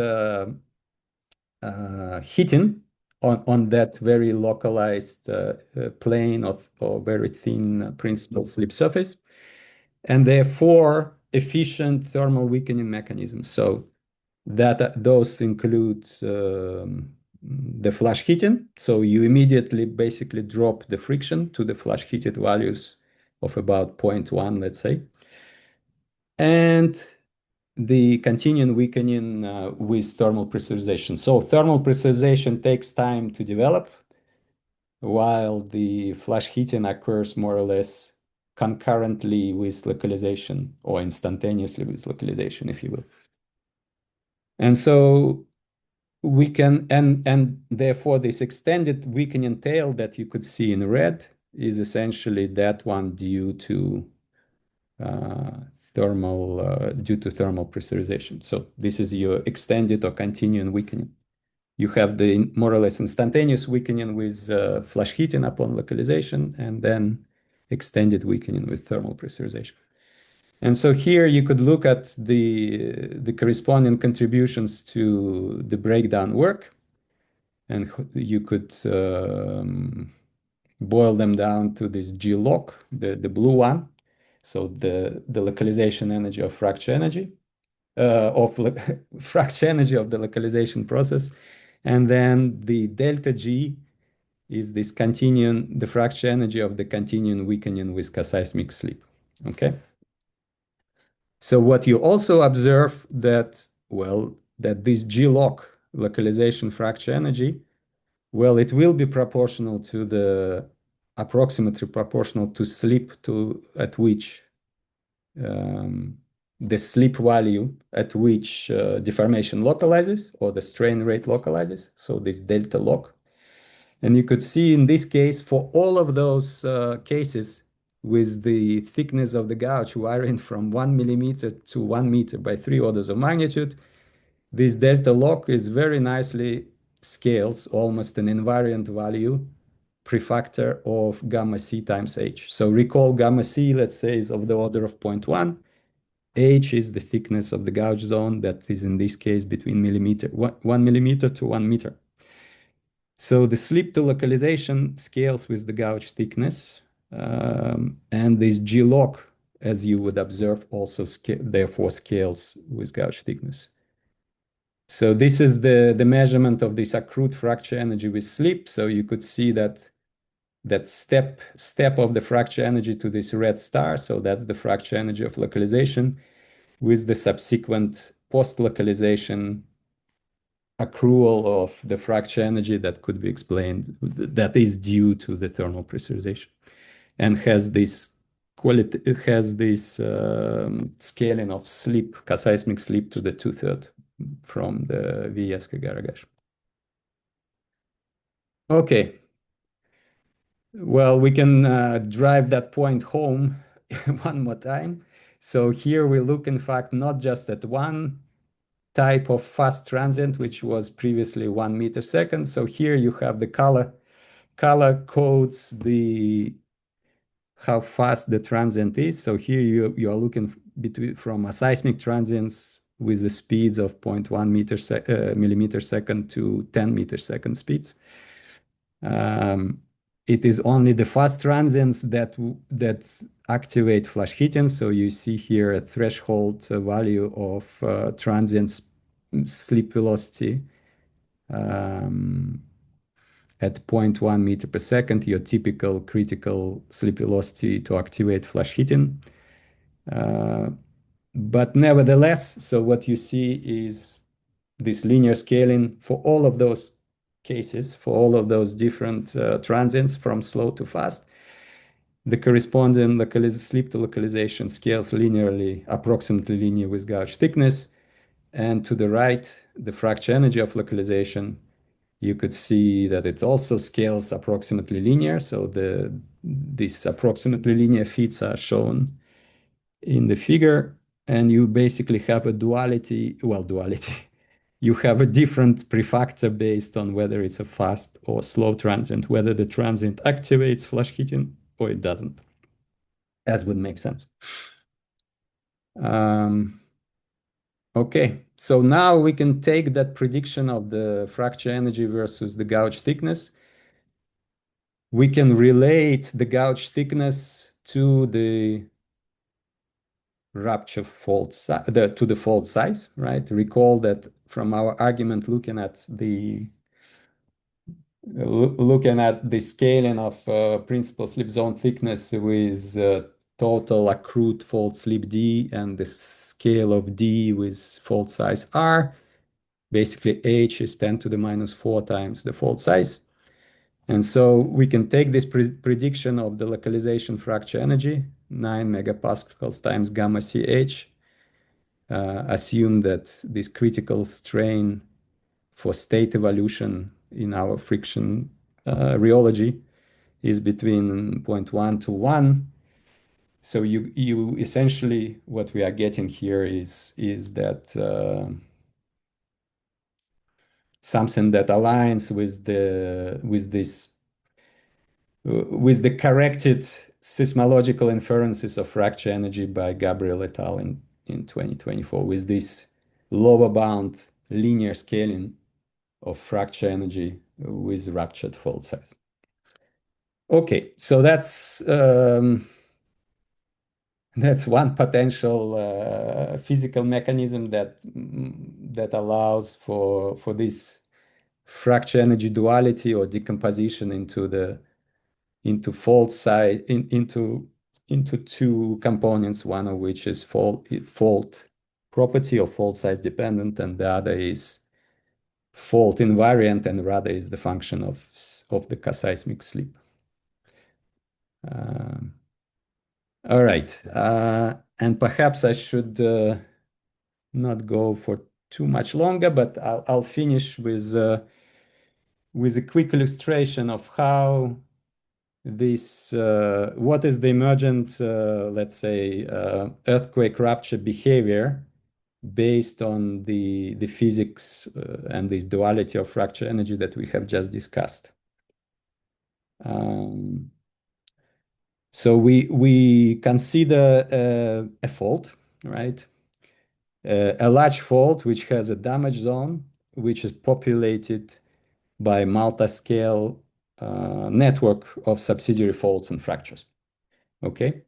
S2: heating on that very localized plane or very thin principal slip surface, and therefore efficient thermal weakening mechanisms. So that those include the flash heating. So you immediately basically drop the friction to the flash heated values of about 0.1, let's say. And the continuing weakening with thermal pressurization. So thermal pressurization takes time to develop, while the flash heating occurs more or less concurrently with localization, or instantaneously with localization, if you will. And so we can, and therefore this extended weakening tail that you could see in red is essentially that one due to thermal pressurization. So this is your extended or continuing weakening. You have the more or less instantaneous weakening with flash heating upon localization, and then extended weakening with thermal pressurization. And so here you could look at the corresponding contributions to the breakdown work, and you could boil them down to this G loc, the blue one. So the localization energy of fracture energy, fracture energy of the localization process. And then the delta G is this the fracture energy of the continuing weakening with seismic slip. Okay. So what you also observe that this G loc localization fracture energy, well, it will be proportional to approximately proportional to slip at which the slip value at which deformation localizes, or the strain rate localizes, so this delta log. And you could see in this case, for all of those cases, with the thickness of the gouge varying from 1 millimeter to 1 meter by 3 orders of magnitude, this delta log is very nicely scales almost an invariant value prefactor of gamma c times h. So recall gamma c, let's say, is of the order of 0.1. H is the thickness of the gouge zone that is in this case between 1 millimeter to 1 meter. So the slip to localization scales with the gouge thickness, and this G log, as you would observe, also therefore scales with gouge thickness. So this is the measurement of this accrued fracture energy with slip. So you could see that step of the fracture energy to this red star. So that's the fracture energy of localization, with the subsequent post-localization accrual of the fracture energy that could be explained, that is due to the thermal pressurization, and has this quality, it has this scaling of slip, seismic slip to the 2/3 from the VS Garagash. Okay. Well, we can drive that point home one more time. So here we look, in fact, not just at one type of fast transient, which was previously 1 meter second. So here you have the color codes how fast the transient is. So here you are looking from a seismic transients with the speeds of 0.1 millimeter second to 10 meter second speeds. It is only the fast transients that activate flash heating. So you see here a threshold value of transients slip velocity at 0.1 meter per second, your typical critical slip velocity to activate flash heating. But nevertheless, so what you see is this linear scaling for all of those cases, for all of those different transients from slow to fast. The corresponding slip to localization scales linearly, approximately linear with gouge thickness. And to the right, the fracture energy of localization, you could see that it also scales approximately linear. So these approximately linear feats are shown in the figure, and you basically have a duality. You have a different prefactor based on whether it's a fast or slow transient, whether the transient activates flash heating or it doesn't, as would make sense. Okay, so now we can take that prediction of the fracture energy versus the gouge thickness. We can relate the gouge thickness to the rupture fault to the fault size, right? Recall that from our argument looking at the scaling of principal slip zone thickness with total accrued fault slip D and the scale of D with fault size R. Basically, H is 10 to the minus 4 times the fault size. And so we can take this prediction of the localization fracture energy, 9 megapascals times gamma CH, assume that this critical strain for state evolution in our friction rheology is between 0.1 to 1. So you essentially, what we are getting here is that something that aligns with the corrected seismological inferences of fracture energy by Gabriel et al. in 2024, with this lower bound linear scaling of fracture energy with ruptured fault size. Okay, so that's one potential physical mechanism that allows for this fracture energy duality or decomposition into fault size into two components, one of which is fault property or fault size dependent, and the other is fault invariant, and rather is the function of the seismic slip. All right. And perhaps I should not go for too much longer, but I'll finish with a quick illustration of how this what is the emergent, let's say, earthquake rupture behavior based on the physics and this duality of fracture energy that we have just discussed. So we consider a fault, right? A large fault which has a damage zone, which is populated by multi-scale network of subsidiary faults and fractures, okay?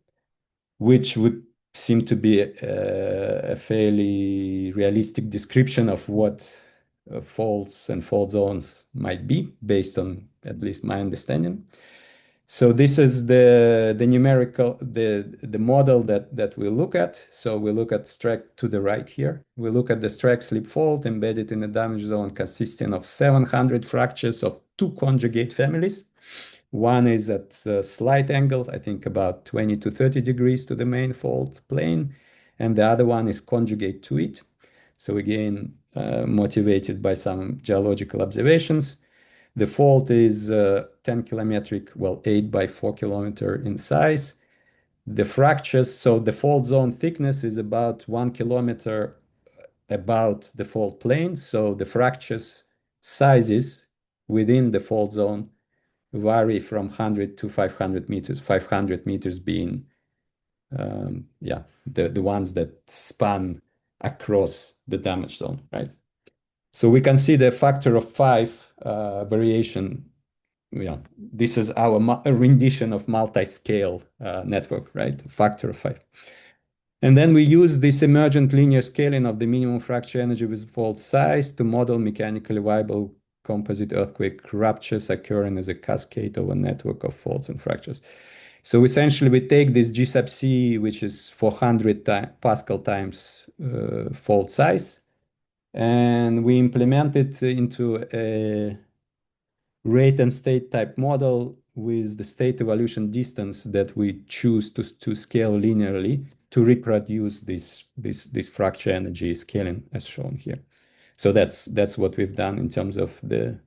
S2: Which would seem to be a fairly realistic description of what faults and fault zones might be, based on at least my understanding. So this is the numerical, the model that we look at. So we look at strike to the right here. We look at the strike slip fault embedded in a damage zone consisting of 700 fractures of two conjugate families. One is at a slight angle, I think about 20 to 30 degrees to the main fault plane, and the other one is conjugate to it. So again, motivated by some geological observations. The fault is 10 kilometric, well, 8 by 4 kilometer in size. The fractures, so the fault zone thickness is about 1 kilometer about the fault plane. So the fractures sizes within the fault zone vary from 100 to 500 meters, 500 meters being, the ones that span across the damage zone, right? So we can see the factor of 5 variation. Yeah, this is our rendition of multi-scale network, right? Factor of 5. And then we use this emergent linear scaling of the minimum fracture energy with fault size to model mechanically viable composite earthquake ruptures occurring as a cascade of a network of faults and fractures. So essentially, we take this G sub C, which is 400 Pascal times fault size, and we implement it into a rate and state type model with the state evolution distance that we choose to scale linearly to reproduce this fracture energy scaling as shown here. So that's what we've done in terms of the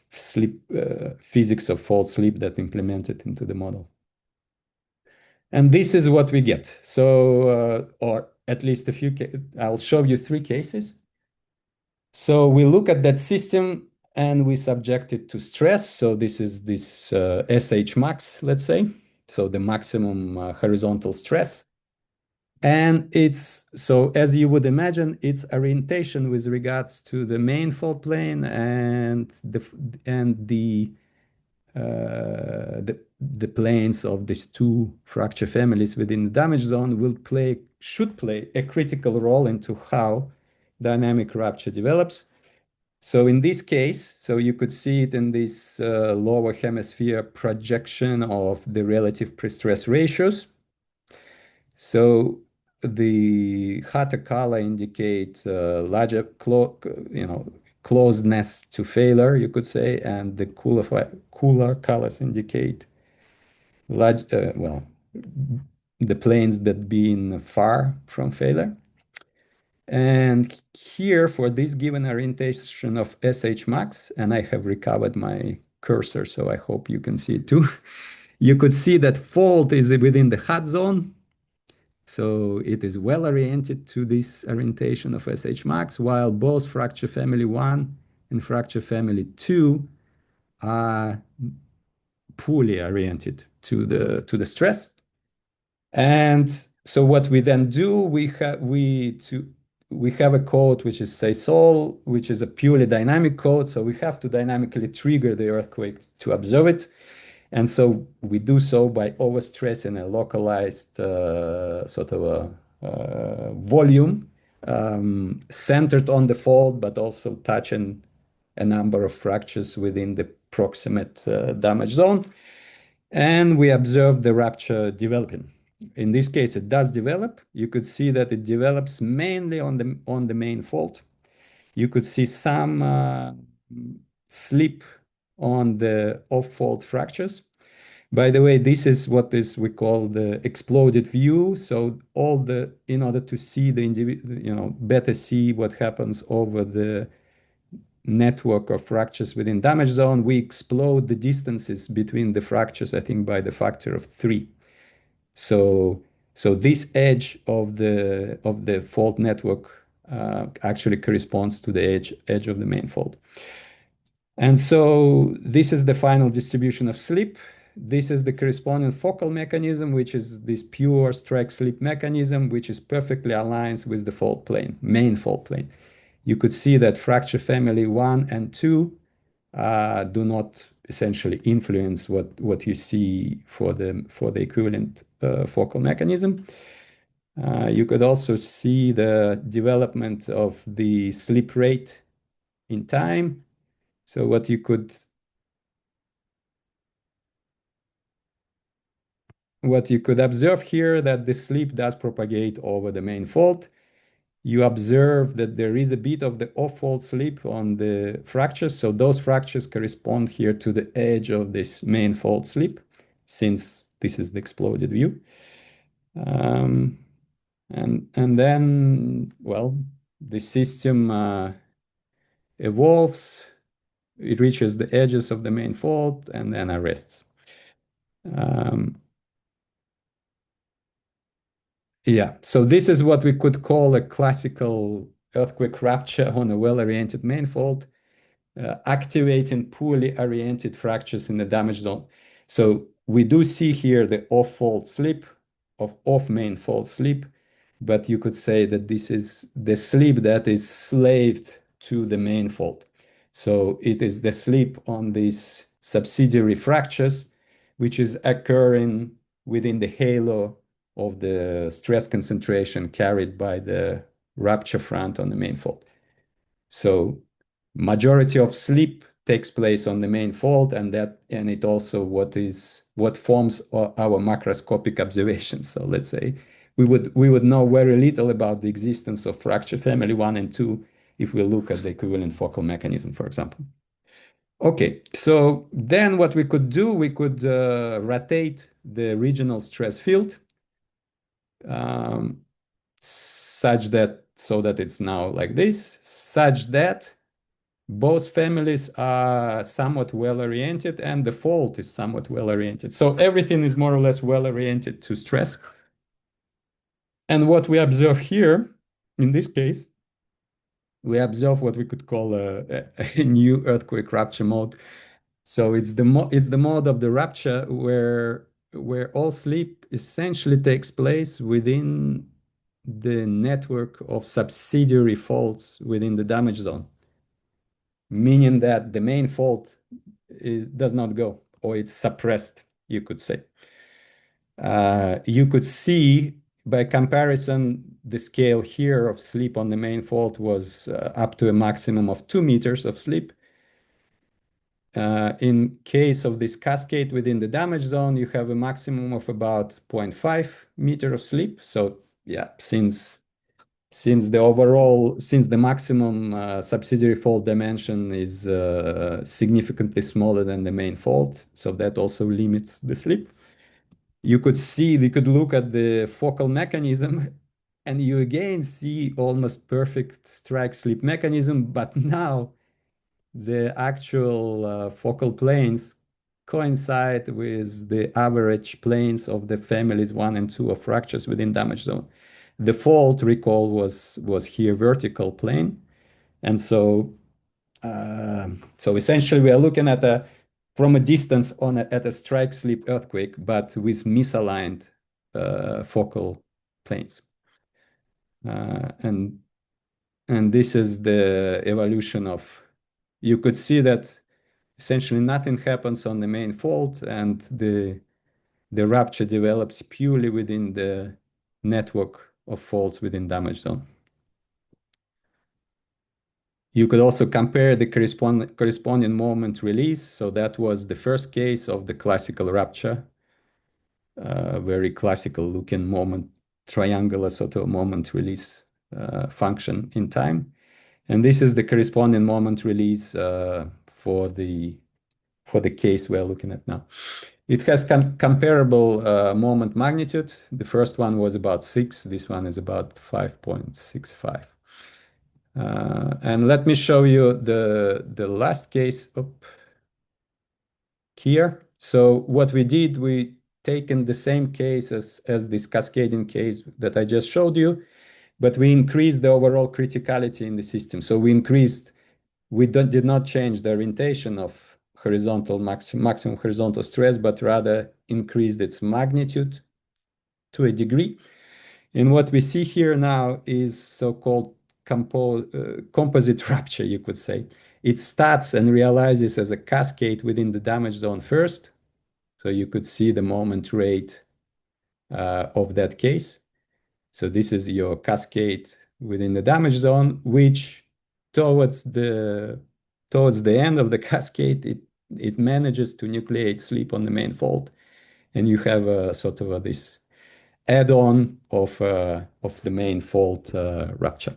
S2: physics of fault slip that implemented into the model. And this is what we get. So, or at least I'll show you 3 cases. So we look at that system and we subject it to stress. So this is this SH max, let's say. So the maximum horizontal stress. And it's, so as you would imagine, its orientation with regards to the main fault plane and the planes of these 2 fracture families within the damage zone should play a critical role into how dynamic rupture develops. So in this case, so you could see it in this lower hemisphere projection of the relative pre-stress ratios. So the hotter color indicate larger closeness to failure, you could say, and the cooler colors indicate large, the planes that being far from failure. And here, for this given orientation of SH max, and I have recovered my cursor, so I hope you can see it too. You could see that fault is within the hot zone. So it is well oriented to this orientation of SH max, while both fracture family 1 and fracture family 2 are poorly oriented to the stress. And so what we then do, we have a code which is seisol, which is a purely dynamic code. So we have to dynamically trigger the earthquake to observe it. And so we do so by overstressing a localized sort of a volume centered on the fault, but also touching a number of fractures within the proximate damage zone. And we observe the rupture developing. In this case, it does develop. You could see that it develops mainly on the main fault. You could see some slip on the off-fault fractures. By the way, this is what is we call the exploded view. So in order to see the individual, better see what happens over the network of fractures within damage zone, we explode the distances between the fractures, I think by the factor of 3. So this edge of the fault network actually corresponds to the edge of the main fault. And so this is the final distribution of slip. This is the corresponding focal mechanism, which is this pure strike slip mechanism, which is perfectly aligned with the fault plane, main fault plane. You could see that fracture family 1 and 2 do not essentially influence what you see for the equivalent focal mechanism. You could also see the development of the slip rate in time. So what you could observe here that the slip does propagate over the main fault. You observe that there is a bit of the off-fault slip on the fractures. So those fractures correspond here to the edge of this main fault slip, since this is the exploded view. And then, well, the system evolves. It reaches the edges of the main fault and then arrests. Yeah, so this is what we could call a classical earthquake rupture on a well-oriented main fault, activating poorly oriented fractures in the damage zone. So we do see here the off-fault slip, off-main fault slip, but you could say that this is the slip that is slaved to the main fault. So it is the slip on these subsidiary fractures, which is occurring within the halo of the stress concentration carried by the rupture front on the main fault. So majority of slip takes place on the main fault, and it also what forms our macroscopic observations. So let's say we would know very little about the existence of fracture family 1 and 2 if we look at the equivalent focal mechanism, for example. Okay, so then what we could do, we could rotate the regional stress field such that it's now like this, such that both families are somewhat well-oriented and the fault is somewhat well-oriented. So everything is more or less well-oriented to stress. And what we observe here, in this case, we observe what we could call a new earthquake rupture mode. So it's the mode of the rupture where all slip essentially takes place within the network of subsidiary faults within the damage zone, meaning that the main fault does not go, or it's suppressed, you could say. You could see by comparison, the scale here of slip on the main fault was up to a maximum of 2 meters of slip. In case of this cascade within the damage zone, you have a maximum of about 0.5 meter of slip. So yeah, since the maximum subsidiary fault dimension is significantly smaller than the main fault, so that also limits the slip. You could look at the focal mechanism, and you again see almost perfect strike slip mechanism, but now the actual focal planes coincide with the average planes of the families 1 and 2 of fractures within damage zone. The fault, recall, was here vertical plane, and so essentially we are looking at from a distance at a strike slip earthquake, but with misaligned focal planes, and this is the evolution of. You could see that essentially nothing happens on the main fault, and the rupture develops purely within the network of faults within damage zone. You could also compare the corresponding moment release. So that was the first case of the classical rupture, very classical looking moment, triangular sort of moment release function in time. And this is the corresponding moment release for the case we're looking at now. It has comparable moment magnitude. The first one was about 6. This one is about 5.65. And let me show you the last case here. So what we did, we taken the same case as this cascading case that I just showed you, but we increased the overall criticality in the system. So we did not change the orientation of horizontal maximum horizontal stress, but rather increased its magnitude to a degree. And what we see here now is so-called composite rupture, you could say. It starts and realizes as a cascade within the damage zone first. So you could see the moment rate of that case. So this is your cascade within the damage zone, which towards the end of the cascade, it manages to nucleate slip on the main fault, and you have a sort of this add-on of the main fault rupture.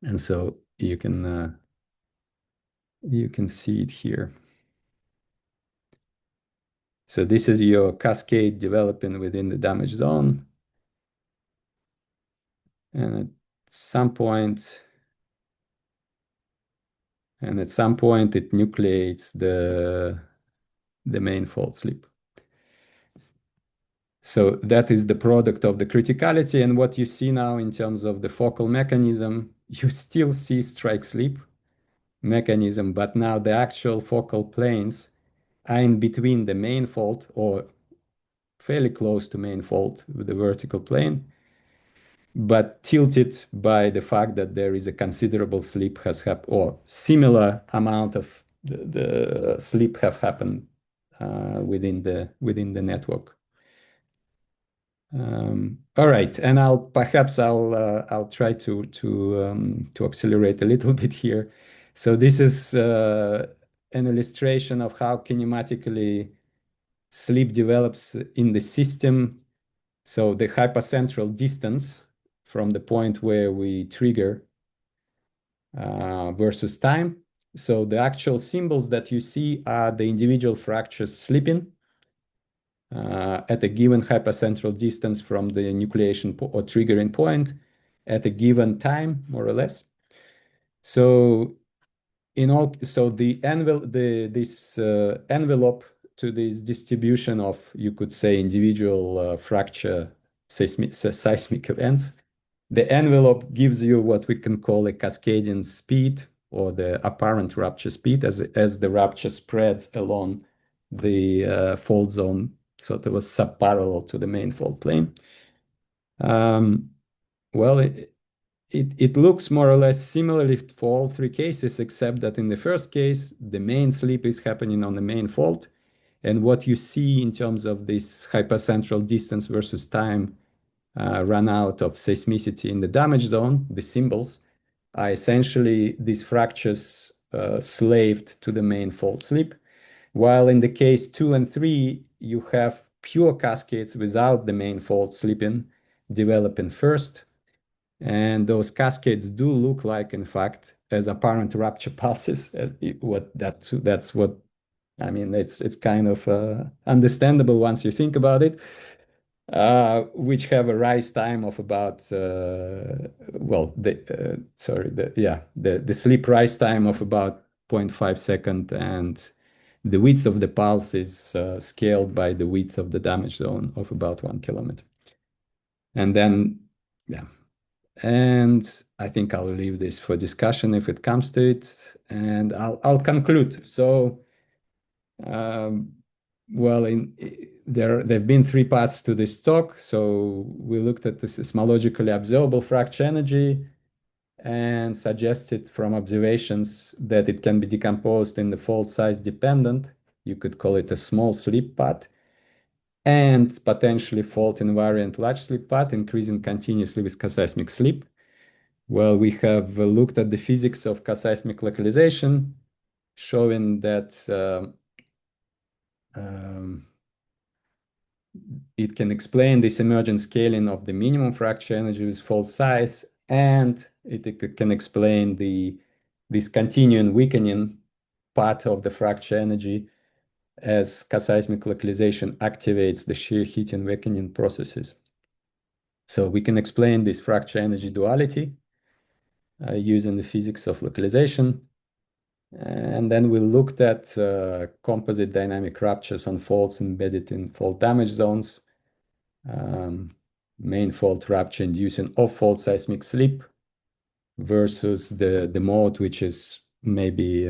S2: And so you can see it here. So this is your cascade developing within the damage zone. And at some point, it nucleates the main fault slip. So that is the product of the criticality. And what you see now in terms of the focal mechanism, you still see strike slip mechanism, but now the actual focal planes are in between the main fault or fairly close to main fault with the vertical plane, but tilted by the fact that there is a considerable slip has happened, or similar amount of the slip have happened within the network. All right, and I'll try to accelerate a little bit here. So this is an illustration of how kinematically slip develops in the system. So the hypercentral distance from the point where we trigger versus time. So the actual symbols that you see are the individual fractures slipping at a given hypercentral distance from the nucleation or triggering point at a given time, more or less. So the envelope to this distribution of, you could say, individual fracture seismic events, the envelope gives you what we can call a cascading speed or the apparent rupture speed as the rupture spreads along the fault zone, sort of a subparallel to the main fault plane. Well, it looks more or less similarly for all three cases, except that in the first case, the main slip is happening on the main fault. And what you see in terms of this hypercentral distance versus time run out of seismicity in the damage zone, the symbols, are essentially these fractures slaved to the main fault slip. While in the case 2 and 3, you have pure cascades without the main fault slipping developing first. And those cascades do look like, in fact, as apparent rupture pulses. That's what I mean. It's kind of understandable once you think about it. Which have a rise time of about the slip rise time of about 0.5 second, and the width of the pulse is scaled by the width of the damage zone of about 1 kilometer. And then, and I think I'll leave this for discussion if it comes to it, and I'll conclude. So, well, there've been 3 parts to this talk. So we looked at the seismologically observable fracture energy and suggested from observations that it can be decomposed in the fault size dependent. You could call it a small slip path, and potentially fault invariant large slip path, increasing continuously with coseismic slip. Well, we have looked at the physics of coseismic localization, showing that it can explain this emergent scaling of the minimum fracture energy with fault size, and it can explain this continuing weakening part of the fracture energy as seismic localization activates the shear heating weakening processes. So we can explain this fracture energy duality using the physics of localization. And then we looked at composite dynamic ruptures on faults embedded in fault damage zones, main fault rupture inducing off-fault seismic slip versus the mode, which is maybe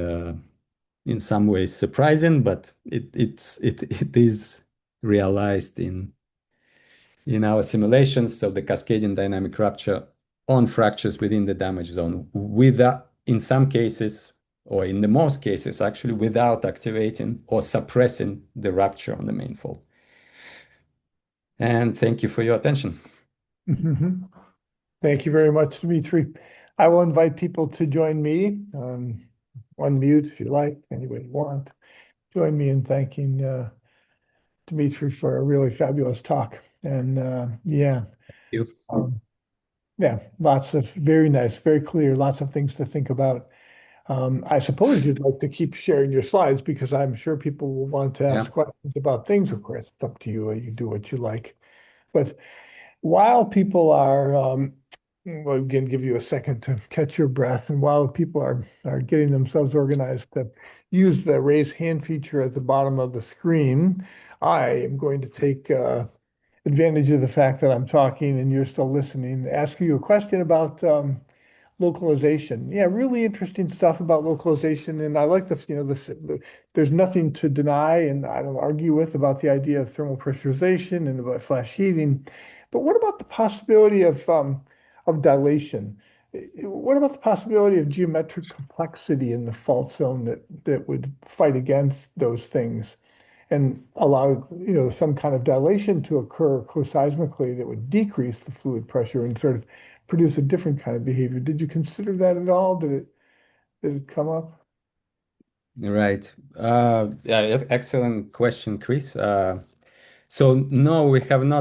S2: in some ways surprising, but it is realized in our simulations. So the cascading dynamic rupture on fractures within the damage zone, in some cases, or in the most cases, actually, without activating or suppressing the rupture on the main fault. And thank you for your attention.
S1: Thank you very much, Dmitry. I will invite people to join me, unmute if you like, any way you want. Join me in thanking Dmitry for a really fabulous talk. And yeah,
S2: Thank you.
S1: Yeah, lots of very nice, very clear, lots of things to think about. I suppose you'd like to keep sharing your slides because I'm sure people will want to ask questions about things. Of course, it's up to you. You do what you like. But while people are, well, again, give you a second to catch your breath, and while people are getting themselves organized to use the raise hand feature at the bottom of the screen, I am going to take advantage of the fact that I'm talking and you're still listening, ask you a question about localization. Yeah, really interesting stuff about localization. And I like there's nothing to deny and I don't argue with about the idea of thermal pressurization and about flash heating. But what about the possibility of dilation? What about the possibility of geometric complexity in the fault zone that would fight against those things and allow some kind of dilation to occur co-seismically that would decrease the fluid pressure and sort of produce a different kind of behavior? Did you consider that at all? Did it come up?
S2: Right. Yeah, excellent question, Chris. So no, we have not